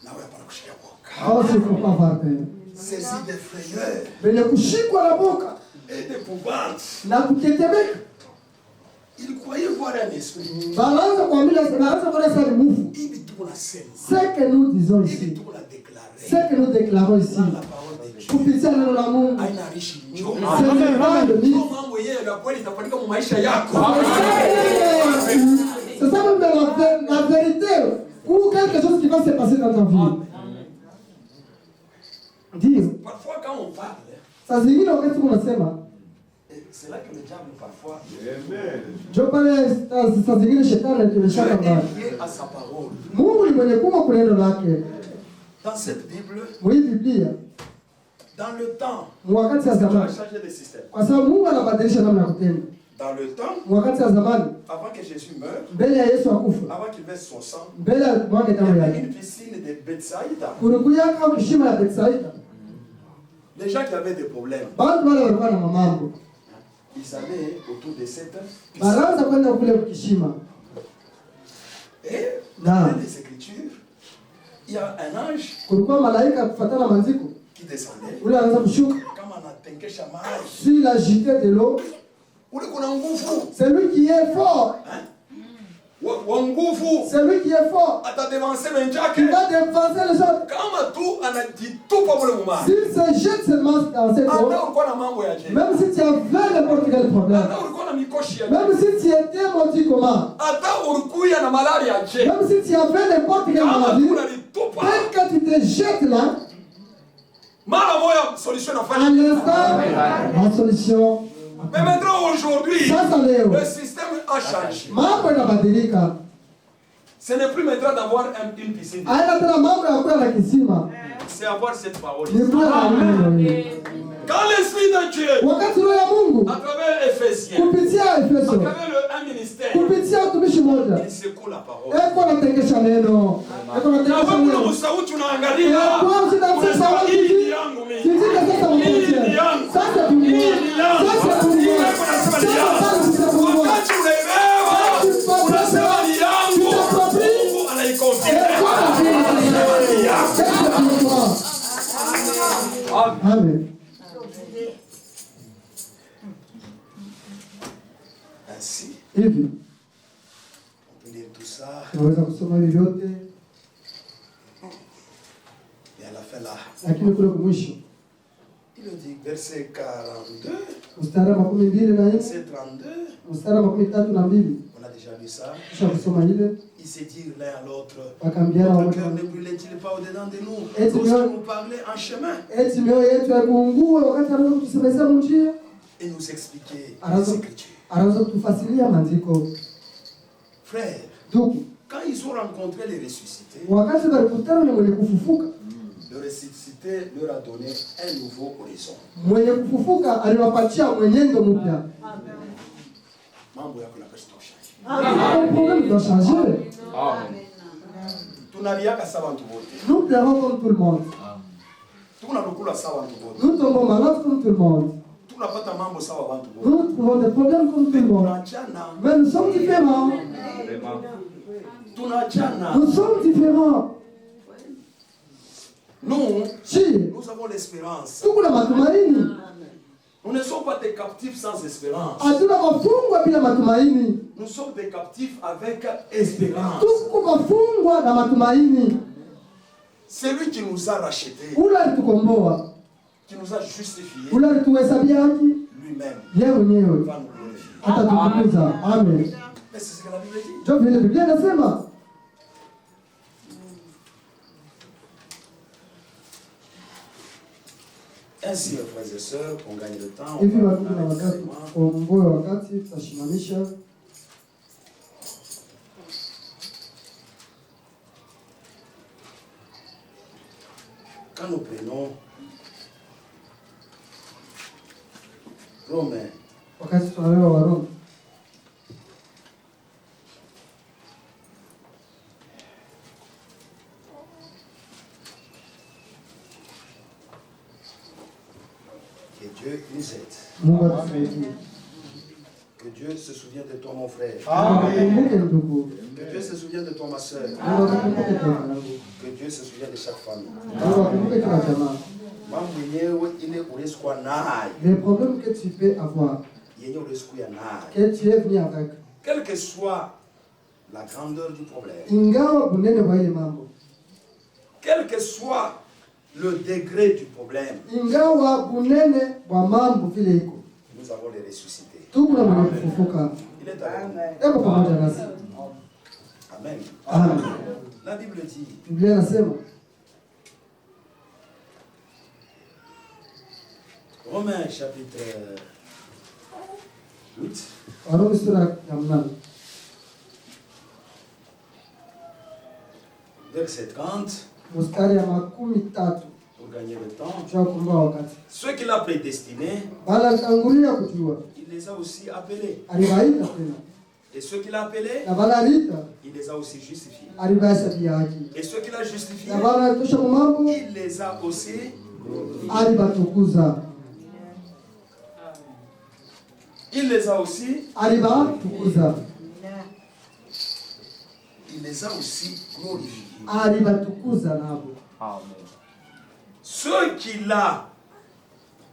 Nawe hapana kushikia boka. Ah, il faut pas avoir peur. Saisi de frayeur Venye kushikwa na boka et d'épouvante. na kutetemeka. Il croyait voir un esprit. Banaanza kuona sasa ni mufu. Hivi tuko na sema. Ce que nous disons Hivi ici, tuko na déclarer. ce que nous déclarons ici, La parole de Dieu. kupitia neno la Mungu, Haina rishi njoo. c'est le pas de Ndio mythe. mambo yenyewe ya kweli itafanyika mu maisha yako. C'est ça même la vérité ou quelque chose qui va se passer dans ta vie. Dire, Parfois quand on parle, saa zingine wakati unasema, c'est là que le diable parfois jo pale saa zingine shetani anatuonyeshaka mbali. est lié à sa parole. Mungu ni mwenye kuma kwa neno lake. Dans cette Bible, Mwi Biblia, dans le temps, wakati ya on a zamani, changé de système. kwa sababu Mungu anabadilisha namna ya kutenda. Dans le temps, Wakati ya zamani, avant que Jésus meure, mbele ya Yesu akufa, avant qu'il verse son sang, mbele ya mwake il y damu avait yake, une piscine de Bethsaïda. kulikuya kama kishima ya Betsaida. Les gens qui avaient des problèmes, Bantu wale walikuwa na mamambo, ils allaient autour de cette piscine. banaanza kwenda kule kukishima. Et Non. dans les Écritures, il y a un ange Kulikuwa malaika kufuatana manziko, qui descendait. ule anaanza kushuka. Kama anatenkesha maji, S'il a jeté de l'eau, ule kuna nguvu. c'est lui qui est fort. Wa nguvu C'est lui qui est fort. atadevancer Il wenzake. va défoncer les autres. Kama tu anajitupa mule mumai. S'il se jette seulement dans cette eau, Hata ulikuwa na mambo ya je. même si tu avais n'importe quel problème, Hata ulikuwa na mikoshi ya je. même si tu étais maudit comment, Hata ulikuwa na malaria ya je. même si tu avais n'importe quelle Kama maladie, tu unalitupa. dès que tu te jettes là, Mara moya solution à nafanya. l'instant, la solution. Mais maintenant aujourd'hui, Sasa leo, le système a changé. mambo yanabadilika. Ce n'est plus maintenant d'avoir une piscine. Haina tena mambo ya kuwa na kisima. C'est avoir cette parole. Ni kuwa na neno hili. Quand l'Esprit de Dieu, Wakati roho ya Mungu à travers Ephésiens, kupitia à Efeso, travers un ministère, kupitia utumishi mmoja, il secoue la parole. eko anatengesha neno, eko Na anatengesha wewe kuna neno. msauti unaangalia, Kwa shida unasema sasa hii hivi, ni yangu mimi. kijika sasa Hii ni mmoja. yangu. Sasa Hii tumwa. ni yangu. Sasa tumwa. Hii yako unasema ni yangu. Sasa tumwa. Wakati unaelewa, unasema ni yangu. Mungu anaikonfirma. Unasema ni yangu. Sasa tumwa. Amen. Ainsi, Hivi on peut lire tout ça, tunaweza kusoma hivi vyote, et à la fin là, lakini kule mwisho Il dit verset 42, mstari wa 12 verset 32. mstari wa 32. On a déjà lu ça. Kisha kusoma ile Ils se disent l'un à l'autre, wakambiana notre cœur wote, ne brûlait-il pas au-dedans de nous Et tu lorsque veux- nous parlait en chemin eti mioyo yetu yakuungue wakati anaweza kutusemezea njia, et nous expliquer Alors- les Écritures. anaweza kutufasilia maandiko. Frères, Ndugu, quand ils ont rencontré les ressuscités, wakati walikutana na mwenye kufufuka, le ressuscité leur a donné un nouveau horizon. mwenye kufufuka aliwapatia mwenendo mpya. Mambo yako na Kristo ushaji. Problème doit changer. Tunaliaka sawa watu wote. Nous pleurons comme tout le monde. Tunalukula sawa watu wote. Nous tombons malades comme tout le monde. Tunapata mambo sawa watu wote. Nous trouvons des problèmes comme tout le monde. Tunachana. Mais nous sommes différents. Tunachana. Nous sommes différents. Nous, Si, nous avons l'espérance. tuko na matumaini. Nous ne sommes pas des captifs sans espérance. Hatuna mafungwa bila matumaini. Nous sommes des captifs avec espérance. Tuko mafungwa na matumaini. C'est lui qui nous a rachetés, Ule alitukomboa, qui nous a justifiés. ule alituhesabia haki, Lui-même yeye mwenyewe va nous glorifier. atatukuza. Amen. Mais c'est ce que la Bible dit. Ndio vile Biblia inasema. Ainsi, mes frères et sœurs, on gagne le temps. On Hivi va wandugu na dans wakati l'enseignement. tuomboe, wakati tutashimamisha. Quand nous prenons Romains, Wakati tunalewa Waroma que Dieu nous aide. Mungu atusaidie. Que Dieu se souvienne de toi, mon frère. Akumbuke ndugu. Que Dieu se souvienne de toi, ma soeur. Mungu akumbuke kila yangu. Que Dieu se souvienne de chaque famille. Mungu akumbuke kila jamaa. Mambo yenyewe ile ulikuwa nayo, Les problèmes que tu peux avoir, yenyewe ulikuwa nayo. que tu es venu avec, Quelle que soit la grandeur du problème, ingawa bunene wa ile mambo, quel que soit le degré du problème, ingawa bunene wa mambo vile iko, nous avons les ressuscités. tuko na mwenye kufufuka. Il est avec nous. Eko pamoja nasi. Amen. Amen. La Bible dit, Biblia inasema Romains chapitre 8, Warumi sura ya 8 verset 30, mstari ya 13, pour gagner le temps. tunakumbuka wakati Ceux qu'il a prédestinés, bala alitangulia kujua, il les a aussi appelés. aliwaita tena, Et ceux qu'il a appelés, na bala aliita il les a aussi justifiés. alibahesabia haki, Et ceux qu'il a justifiés, na bala alitosha mu mambo il les a aussi. alibatukuza, Il les a aussi. alibatukuza, Il les a aussi glorifiés. alibatukuza nabo. Ceux qu'il a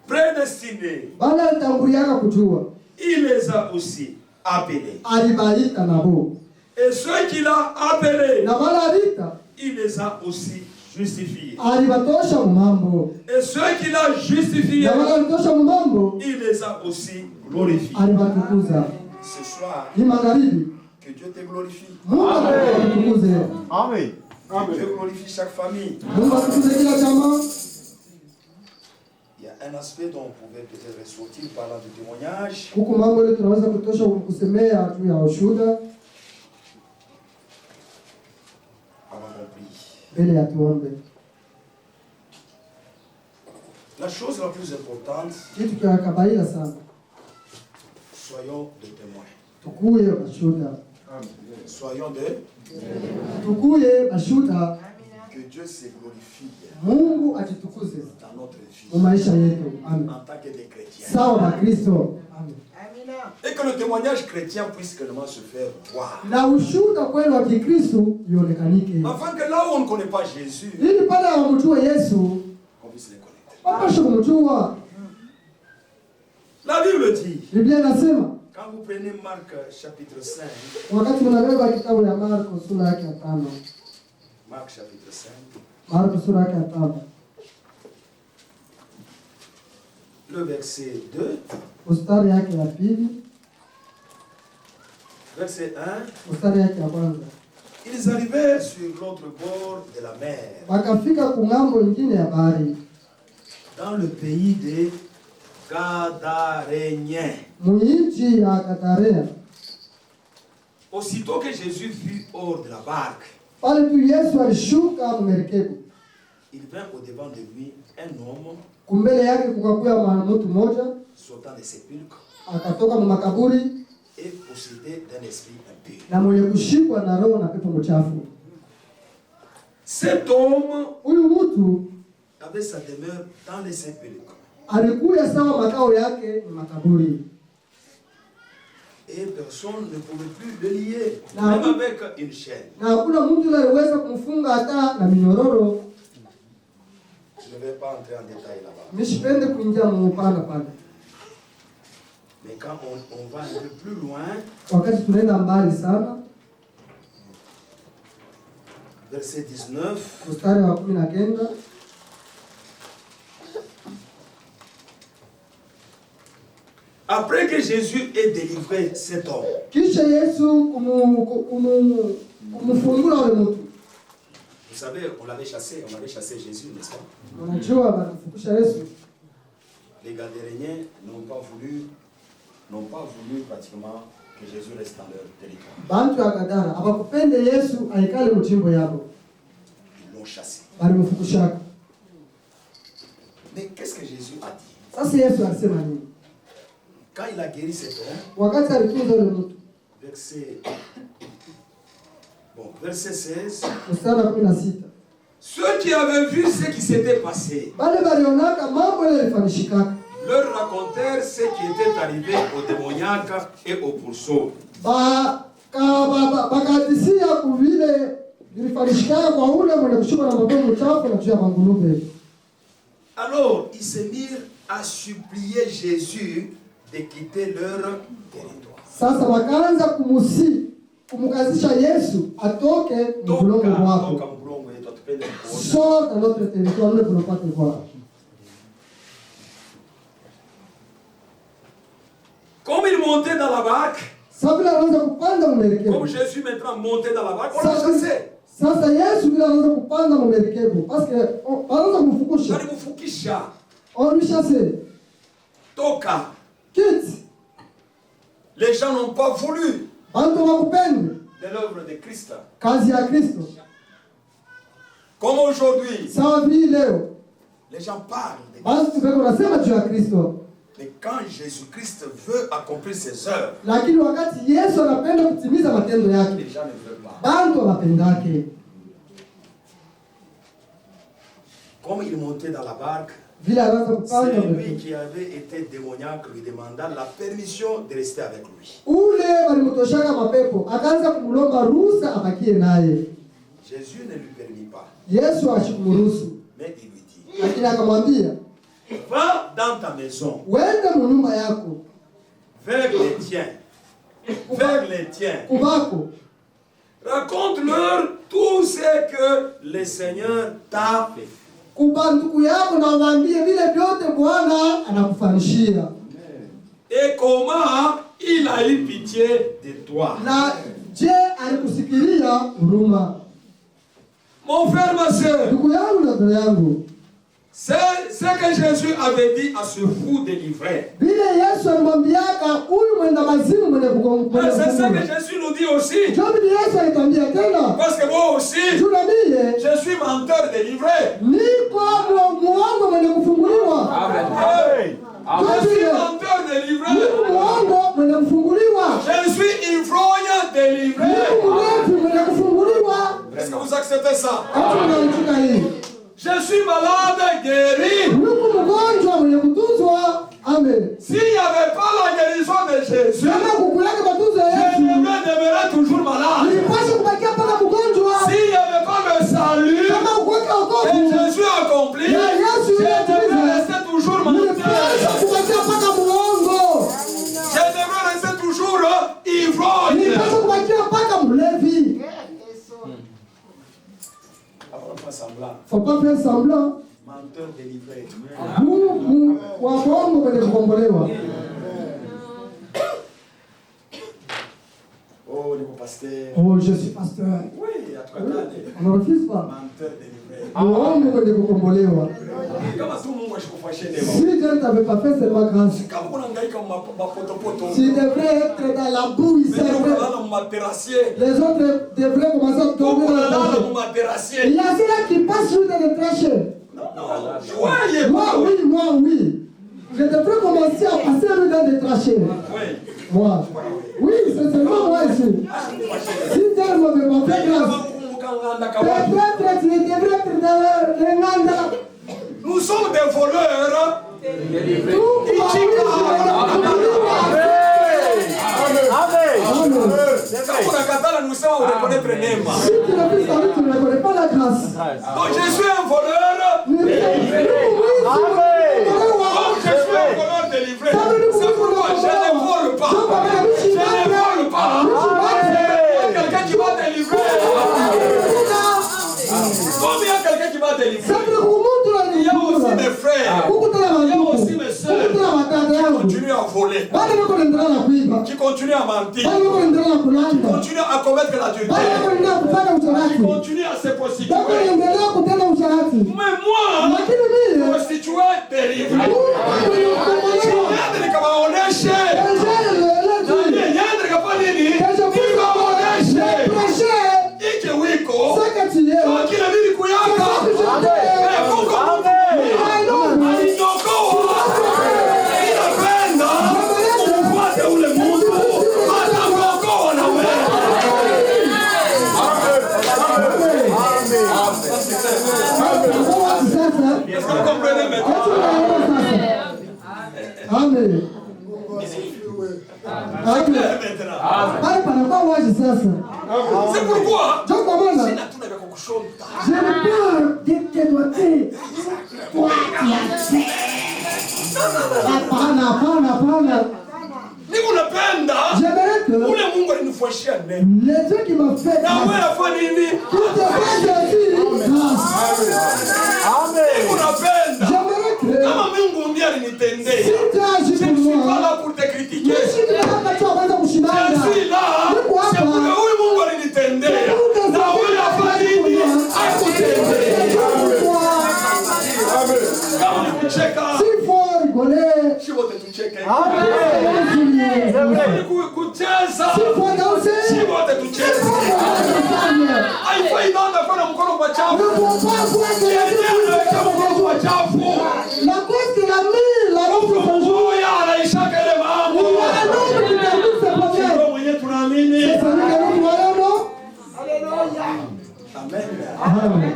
prédestinés, Bala alitanguliaka kujua, il les a aussi appelés. alibaita nabo, Et ceux qu'il a appelés, na bala aliita il les a aussi justifiés. alibatosha mu mambo, Et ceux qu'il a justifiés, na bala alitosha mu mambo il les a aussi glorifiés. alibatukuza. Ce soir, Hii magharibi que Dieu te glorifie. Mungu atukuze. Amen. Que Dieu glorifie chaque famille. Mungu atukuze kila jamaa. Il y a un aspect dont on pouvait peut-être ressortir parlant du témoignage. Huku mambo ile tunaweza kutosha kusemea juu ya ushuhuda Avant qu'on prie. mbele ya tuombe. La chose la plus importante, Kitu cha kawaida sana, soyons des témoins. tukuye bashuda, Soyons des. tukuye bashuda. Que Dieu se glorifie Mungu ajitukuze dans notre vie mu maisha yetu. Amen. en tant que des chrétiens. Sawa na Kristo. Amen. Et que le témoignage chrétien puisse également se faire voir. Na ushuda kweli wa Kikristo ionekanike, Afin que là où on ne connaît pas Jésus, ili pale hawamjue Yesu qu'on puisse les connaître. wapashe kumjua. La Bible dit, Biblia inasema quand vous prenez Marc chapitre 5, wakati mnabeba kitabu ya Marko sura yake ya 5, Marc chapitre 5, Marko sura yake ya 5, le verset 2. Mstari yake ya pili. Verset 1. Mstari yake ya kwanza. Ils arrivèrent sur l'autre bord de la mer. Wakafika kungambo nyingine ya bahari. Dans le pays des Gadaréniens. Mwinchi ya Gadarea. Aussitôt que Jésus fut hors de la barque, Pale tu Yesu alishuka merikebu. il vint au-devant de lui un homme Kumbele yake kukakuya mtu mmoja sortant des sépulcres akatoka mu makaburi et possédé d'un esprit impur. na mwenye kushikwa na roho na pepo mchafu. Cet homme Huyu mtu avait sa demeure dans les sépulcres. alikuya sawa makao yake ni makaburi. Et personne ne pouvait plus le lier, Non. même avec une chaîne. Na hakuna mtu aliweza kumfunga hata na minyororo. Je ne vais pas entrer en détail là-bas. Nishipende kuingia muupana pale. Mais quand on va un peu plus loin, Wakati tunaenda mbali sana, verset 19, mstari wa 19. après que Jésus ait délivré cet homme, Kisha Yesu kumfungula wale mtu. vous savez, on avait chassé Jésus, n'est-ce pas? Unajua balimfukusha Yesu. Les Gadaréniens n'ont pas voulu pratiquement que Jésus reste dans leur territoire. Bantu ya Gadara abakupende Yesu aikale mchimbo yabo. Ils l'ont chassé. Balimfukushaka. Mais qu'est-ce que Jésus a dit? Sasa Yesu alisema nini? Quand il a guéri cet homme, Wakati alitunza yule mtu. verset 16, Mstari wa 16. ceux qui avaient vu ce qui s'était passé Bale balionaka mambo ile yalifanyika. leur racontèrent ce qui était arrivé aux démoniaques et aux pourceaux. Bakatisia kuvile vilifanyika kwa ule mwenye kushikwa na mapepo mchafu na juu ya mangulube. Alors, ils se mirent à supplier Jésus de quitter leur territoire. Sasa wakaanza kumkazisha Yesu atoke mbulongo wako. Sort dans notre territoire, nous ne voulons pas te voir. Comme ils montaient dans la barque, comme Jésus maintenant montait dans la barque, on l'a chassé. Sasa Yesu bila anaweza kupanda mu merikebu parce que anaanza kumfukusha. Walimfukisha. On lui chassé. Toka. Quitte. Les gens n'ont pas voulu Bantu wakupende de l'œuvre de Christ. kazi ya Kristo. Comme aujourd'hui, Sawa vile leo. les gens parlent de Basi tupeko nasema juu ya Kristo. mais quand Jésus-Christ veut accomplir ses œuvres, Lakini wakati Yesu anapenda kutimiza matendo les yake, gens ne veulent pas. bantu wanapendake. Comme il montait dans la barque, Vile anaanza kupanda c'est lui merikebu. qui avait été démoniaque lui demanda la permission de rester avec lui. Ule walimtoshaka mapepo, akaanza kumlomba ruhusa abakie naye. Jésus ne lui permit pas, Yesu ashikumuruhusu, mais il lui dit, lakini akamwambia, va dans ta maison, wende mu nyumba yako, vers les tiens, kubako, raconte-leur tout ce que le Seigneur t'a fait. kuba ndugu yako na waambie vile vyote Bwana anakufanishia. Et comment il a eu pitié de toi. Na je, alikusikilia huruma? Mon frère, ma soeur, Ndugu yangu na dada yangu, c'est ce que Jésus avait dit à ce fou délivré. vile Yesu alimwambiaka huyu mwenda mazimu mwenye Mais c'est ce que Jésus nous dit aussi. Jobi ni Yesu alitambia tena. Parce que moi aussi, Juna mie, je suis menteur délivré. niko muongo mwenye kufunguliwa. Amen. Je suis menteur délivré. Niko muongo mwenye kufunguliwa. Je suis ivrogne délivré. Niko mrefu mwenye kufunguliwa. Est-ce que vous acceptez ça? Hata unaitika hii. Je suis malade guéri. Niko mgonjwa mwenye kutunzwa. Amen. S'il n'y avait pas la guérison de Jésus, Kama kukulaka matunzo ya je Yesu, demeurerais toujours malade. nilipaswa kubakia mpaka mgonjwa. S'il n'y avait pas le salut Kama ukuweka que wokovu, Jésus a accompli, ya Yesu je devrais yatimiza, rester toujours nilipaswa menteur. kubakia mpaka muongo. Je devrais rester toujours ivrogne. Nilipaswa kubakia mpaka mlevi. Faut pas faire semblant. Menteur délivré. Wa bongo kwenye kukombolewa. Oh, niko pasteur. Oh, je suis pasteur. Oui, atukatane. On ne refuse pas. Menteur délivré. Muombe kwenye kukombolewa. Kama tu Mungu ashikufanyie neema. Si Dieu ne t'avait pas fait, c'est pas grave. Kama unahangaika mapotopoto. Tu devrais être dans la boue, c'est vrai. Les autres devraient commencer à tomber dans la boue. Il y a ceux-là qui passent sur des trachées. Moi, oui. Je devrais commencer à passer dans des trachées. Moi. Oui, c'est seulement moi ici. Si Dieu ne m'avait pas fait grâce, peut-être tu devrais être dans les mandas. Nous sommes des voleurs. Si tu ne fais ça, tu ne reconnais pas la grâce. Donc je suis un voleur. Oui, Je suis un voleur délivré. C'est pourquoi je ne vole pas. Je ne vole pas. Il y a quelqu'un qui va délivrer. Comme il y a quelqu'un qui va délivrer. Il y a aussi mes frères. Il y a aussi mes soeurs qui continuent à voler. Qui continuent à mentir. Qui continuent à commettre l'adultère. Qui continuent à se prostituer. Mais moi, prostituée délivrée. Amen. C'est pourquoi j'ai peur de te doter. Toi qui as fait. Hapana. J'aimerais que ule Mungu alinifanyia neno. les Dieu qui m'a fait Na wewe afanye nini? Unapenda. J'aimerais que Kama Mungu ndiye alinitendea. Je ne suis pas là pour te critiquer. Je suis là. C'est pour que huyu Mungu alinitendea. Na wewe afanye nini? Akutendea. Kama nikucheka. s'il faut rigoler, Si wote tucheke. Kucheza. Si wote tucheze. Haifai dada kwa mkono kwa chafu. la cause que la mille, la robe de son jour, anaishaka ile mambo. Mwenye tunaamini. c'est celui que nous croyons, non? Amen.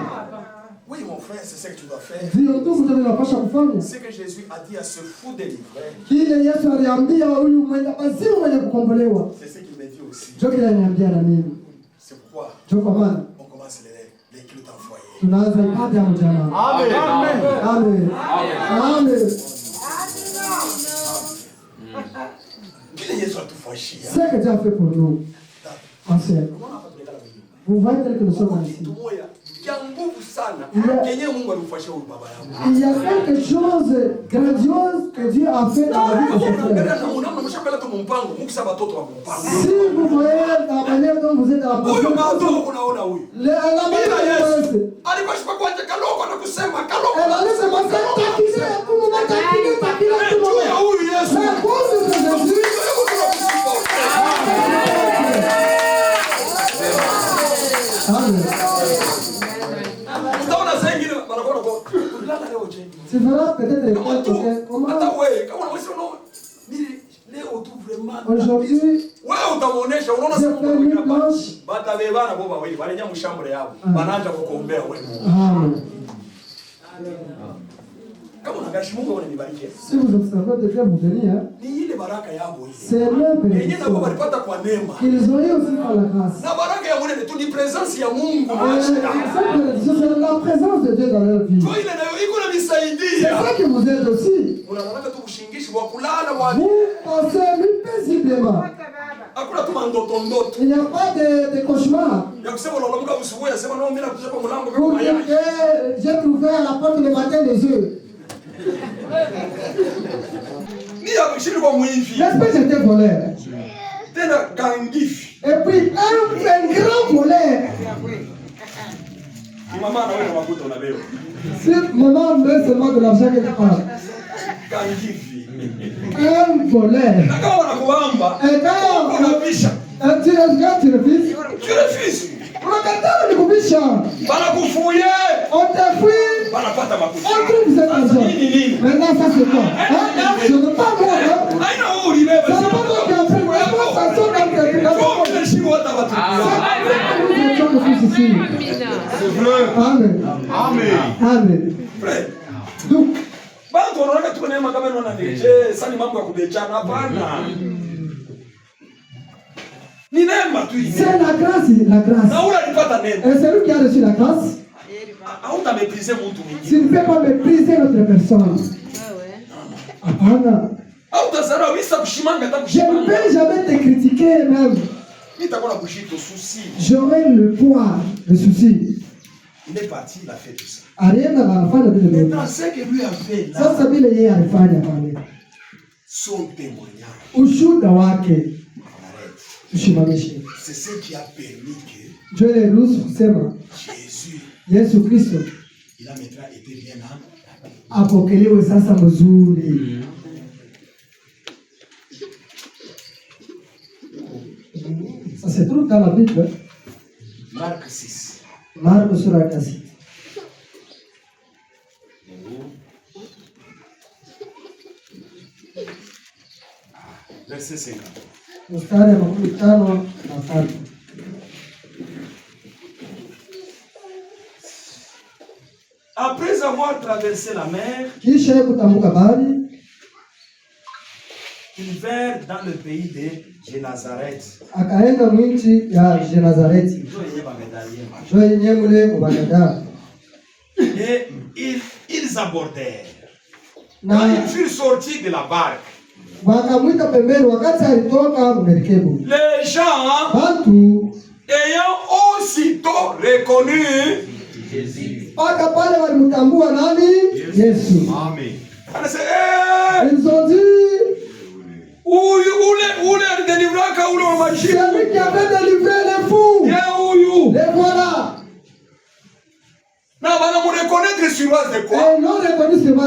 Oui, mon frère, c'est ce que tu dois faire. Ndio tu tunapaswa kufanya. Ce que Jésus a dit à ce fou délivré, Kile Yesu aliambia huyu mwenye wazimu mwenye kukombolewa. c'est ce qu'il m'a dit aussi. Ndio kile ananiambia na mimi. C'est pourquoi Ndio kwa maana on commence les cultes en foyer. tunaanza ibada ya mjana. Amen. Kile Yesu atufanyia. Ce que Dieu a fait pour nous. Ancien. Vous voyez tel que nous sommes ici. Kitu moja kia nguvu sana. Kenye Mungu alimfanyia huyu baba yangu. Il y a quelque chose grandiose que Dieu a fait dans la vie de ce frère. Si vous voyez la manière dont vous êtes dans la position, la manière dont vous êtes, elle allait se passer taquiner à tout moment, taquiner à tout moment. C'est à cause de Jésus. Amen. Tu verras peut-être aujourd'hui, j'ai fait une planche. Si vous observez de Dieu vous bénir, c'est leur bénédiction qu'ils ont eu aussi par la grâce. C'est la présence de Dieu dans leur vie. C'est ça qui vous aide aussi. Vous pensez même paisiblement. Il n'y a pas de cauchemar. Pour dire que j'ai trouvé à la porte le matin des yeux. N'est-ce pas, j'étais voleur? Et puis, un grand voleur. Si maman met seulement de l'argent quelque part. Un voleur. Et quand tu refuses, on te fouille, on trouve cet argent. Maintenant, ça c'est quoi? Je ne veux pas moi. Ça ne va pas moi qui a pris. Ça sonne dans quelqu'un. Amen. Amen. Amen. Donc, c'est la grâce, la grâce. Et c'est lui qui a reçu la grâce. Tu ne peux pas mépriser notre personne. Je ne vais jamais te critiquer même. J'aurai le poids, le souci. Il est parti, il a fait tout ça. Maintenant, ce que lui a fait là, son témoignage, c'est ce qui a permis que Jésus, il a maintenant été bien apokelewe sasa mzuri. Ça se trouve dans la Bible. Marc 6. Marc sura ya 6. Verset 50. Mstari wa 53. Après avoir traversé la mer, kisha kutambuka bahari, ils vinrent dans le pays de Génazareth. Akaenda mwinchi ya Genazareti. Et ils abordèrent. Quand ils furent sortis de la barque, les gens ayant aussitôt reconnu Jésus. Amen. Ils ont dit, celui qui avait délivré les fous, les voilà. Et non reconnu sur base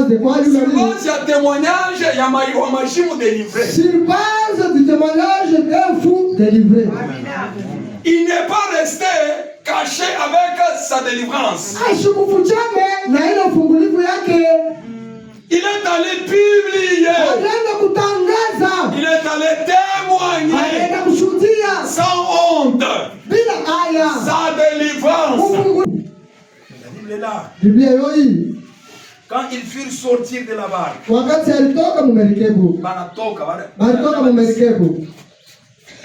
de quoi? Sur base du témoignage, il y a un machine délivré. Sur base du témoignage d'un fou délivré. Il n'est pas resté caché avec sa délivrance. Il est allé publier. Il est allé témoigner sans honte sa délivrance. La Bible est là. Quand ils furent sortis de la barque,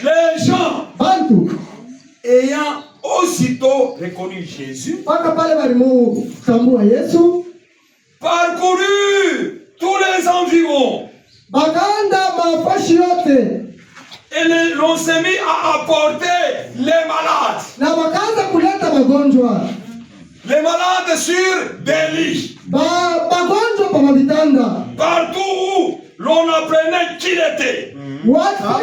les gens ayant aussitôt reconnu Jésus, parcouru tous les environs, et l'on s'est mis à apporter les malades. Les malades sur des lits. Partout où l'on apprenait qui il était. Partout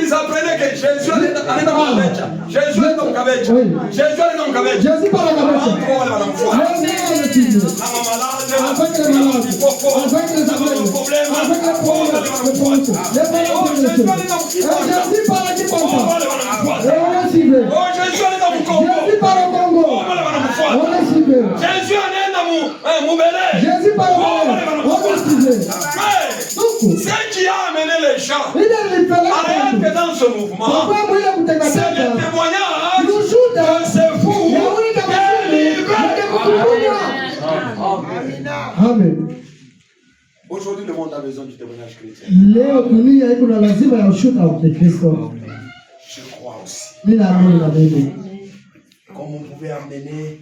ils apprenaient que Jésus allait dans le cabèche. Jésus allait dans le cabèche. Jésus allait dans le cabèche. Jésus par la cabèche. Ce qui a amené les gens à être dans ce mouvement, c'est le témoignage de ces fous délivrés. Amen. Aujourd'hui, le monde a besoin du témoignage chrétien. Je crois aussi. Comme on pouvait amener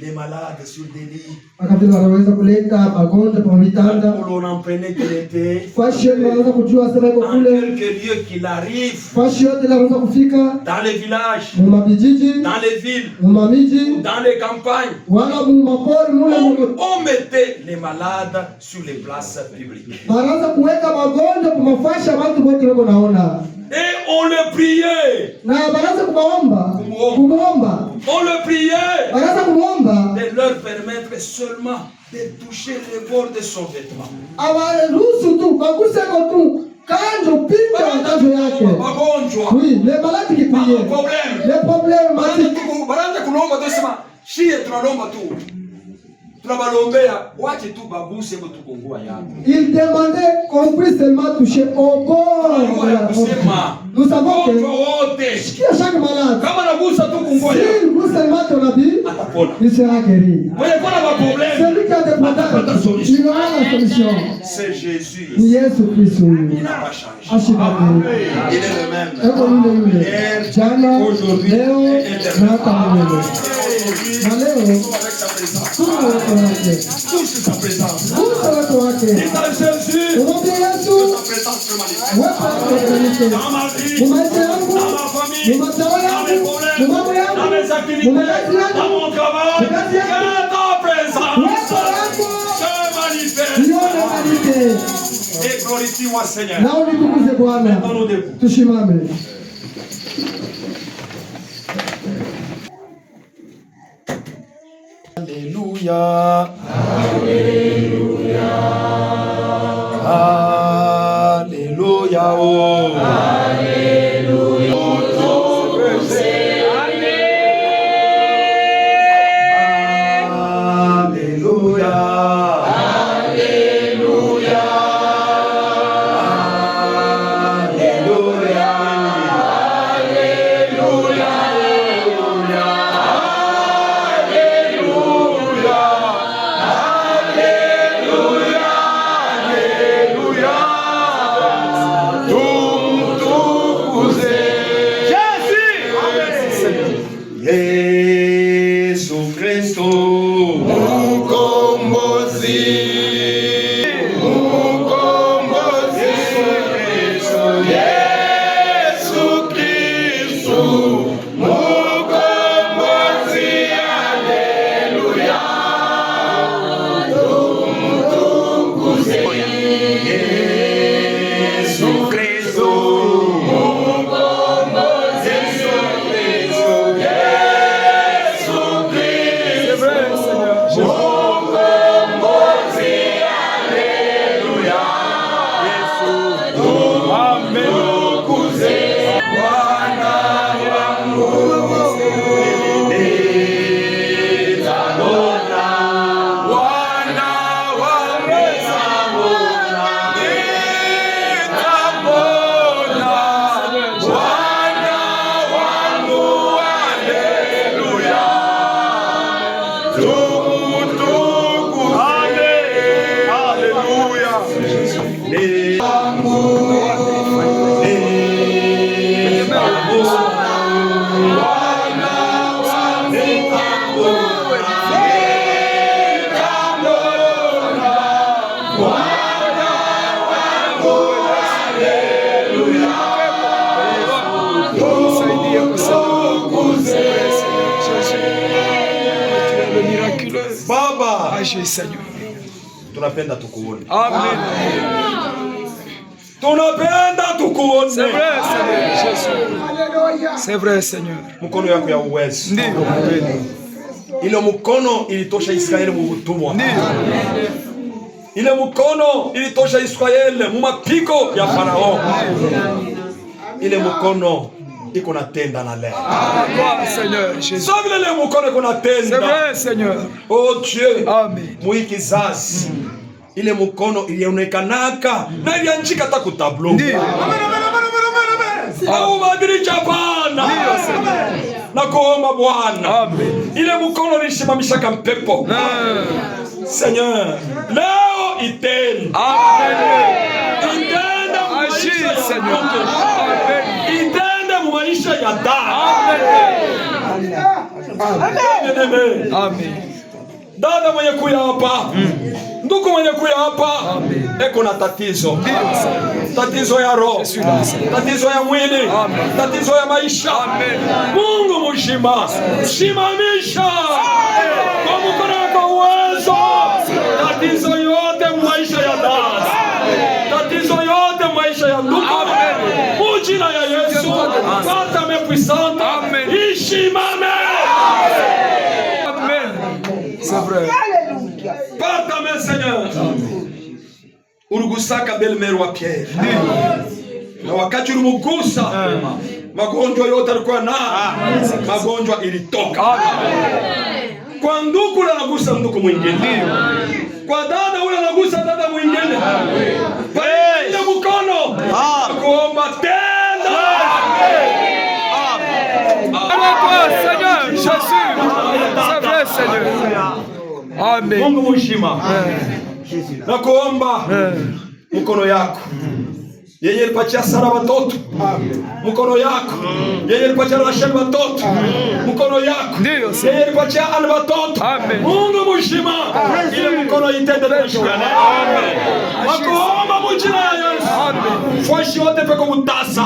les malades sur des lits. Akavile wanaweza kuleta magonjwa kwa vitanda. On en prenait qu'il était. Fashion wanaweza kujua sema iko Dans kule. quelque lieu qu'il arrive. Fashion inaweza kufika Dans les villages. mu mabijiji, Dans les villes. mu mamiji, Dans les campagnes. wala mu mapori mule. On mettait les malades sur les places publiques. Wanaanza kuweka magonjwa kwa mafasha watu wote wako naona. Et on le priait. Na wanaanza kumuomba. On le priait. Wanaanza kumuomba. De leur permettre seulement de toucher le bord de son vêtement. Awaruhusu tu baguse tu kanjo pinda kanjo yake. Oui, les malades qui prient. Les problèmes mati. Baranja kulomba tu sema shie tunalomba tu. Tunabalombea wache tu baguse mtu kungua yako. Il demandait qu'on puisse seulement toucher au bord. Nous savons que chaque malade, s'il pousse seulement ton habit, il sera guéri. Celui qui a des problèmes, il aura la solution. C'est Jésus. Jésus Christ. Il n'a pas changé. Il est le même. Hier, aujourd'hui et éternellement. Avec sa présence. Touche sa présence. Et dans Jésus, sa présence se manifeste. Dans ma vie, dans ma famille, dans mes problèmes, dans mes activités, dans mon travail, que ta présence se manifeste. Et glorifie-moi, Seigneur. Mettons-nous debout. Alléluia. Alléluia. Alléluia. Oh. Alléluia. Tunapenda tukuone. Amen. Tunapenda tukuone. C'est vrai, Seigneur Jésus. Alléluia. C'est vrai, Seigneur. Mkono yako ya uwezo. Ndio. Ile mkono ilitosha Israeli mu utumwa. Ndio. Ile mkono ilitosha Israeli mu mapigo ya Farao. Ile mkono iko natenda na leo. Seigneur Jésus. Sauve le mkono iko natenda. C'est vrai, Seigneur. Oh Dieu. Amen. Muikizazi. Ile mkono ilionekanaka na ilianjika hata ku tableau. Ndio. Au badilika Bwana. Ndio, Seigneur. Na kuomba Bwana. Amen. Ile mkono ilishimamisha kampepo. Seigneur, leo itende. Amen. Itende maisha Seigneur. Amen. Itende maisha ya dada. Amen. Amen. Amen. Dada mwenye kuya hapa, ndugu mwenye kuya hapa, eko na tatizo. Tatizo ya roho, tatizo ya mwili, tatizo ya maisha. Mungu mshima, simamisha kwa mkono wako uwezo tatizo yote maisha ya dada, tatizo yote maisha ya ndugu. Mujina ya Yesu, pata mepuissante, ishimame. C'est vrai. Pardon, mes Seigneur. Urugusaka belle-mère wa Pierre. Na wakati ulimugusa magonjwa yote alikuwa na magonjwa ilitoka. Kwa ndugu ule anagusa ndugu mwingine. Kwa dada ule anagusa dada mwingine. Pale mkono. Kuomba tena. Seigneur Jésus. C'est vrai, Seigneur. Amen. Mungu mshima. Na kuomba mkono yako. Yeye alipatia Sara watoto. Mkono yako. Yeye alipatia Rashel watoto. Mkono yako. Yeye alipatia Ana watoto. Mungu mshima. Ile mkono itende kushikana. Amen. Nakuomba mjina ya Yesu. Amen. Fuashi wote peko mutasa.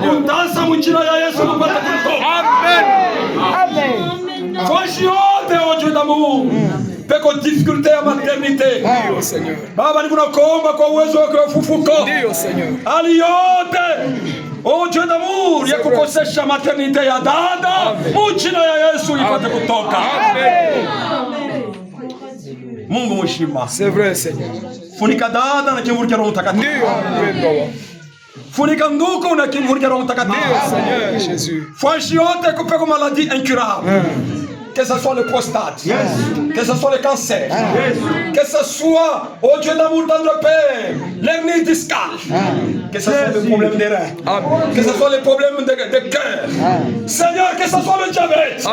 Mutasa mjina ya Yesu mpate kutoka. Amen. Amen. Fuashi wote ojo damu. Peko difficulté ya maternité. Ndio Seigneur. Baba nikuomba kwa uwezo wako ufufuko. Ndio Seigneur. Ali yote ojo damu ya kukosesha maternité ya dada. Mjina ya Yesu ipate kutoka. Amen. Mungu mshima. C'est vrai Seigneur. Funika dada na kivuli cha Roho Mtakatifu. Ndio. Funika ndugu na kivuli cha Roho Mtakatifu. Ndio Seigneur Jésus. Fuashi yote kupeko maladie incurable. Que ce soit le prostate, que ce soit le cancer, que ce soit, oh Dieu d'amour, tendre Père, l'hernie discale, que ce soit le problème des reins, que ce soit le problème de cœur, Seigneur, que ce soit le diabète,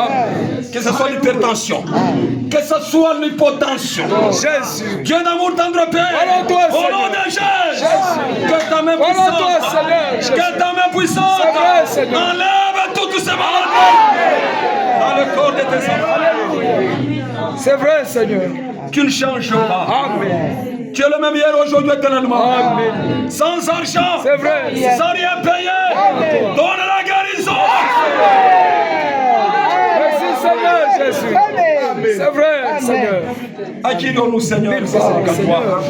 que ce soit l'hypertension, que ce soit l'hypotension, Jésus, Dieu d'amour, tendre Père, au nom de Jésus, que ta main puissante, que ta main puissante enlève toutes ces maladies dans le corps de tes enfants. C'est vrai, Seigneur. Tu ne changes pas. Amen. Tu es le même hier, aujourd'hui, éternellement. Amen. Sans argent. C'est vrai. Sans rien payer. Amen. Donne la guérison. Merci, Seigneur Jésus. Amen. C'est vrai, Amen. Seigneur. Accueillons-nous, Seigneur. Merci, Seigneur.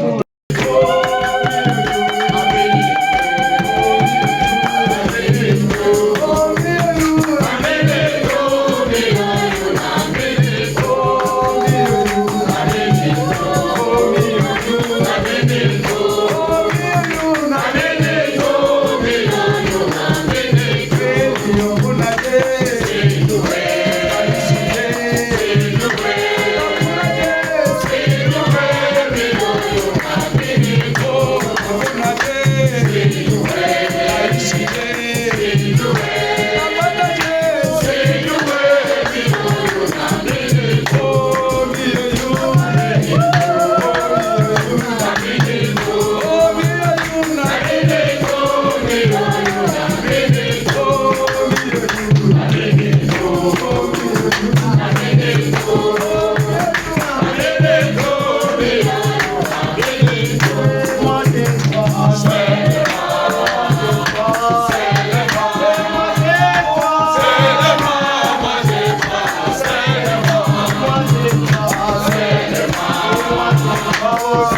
Vamos.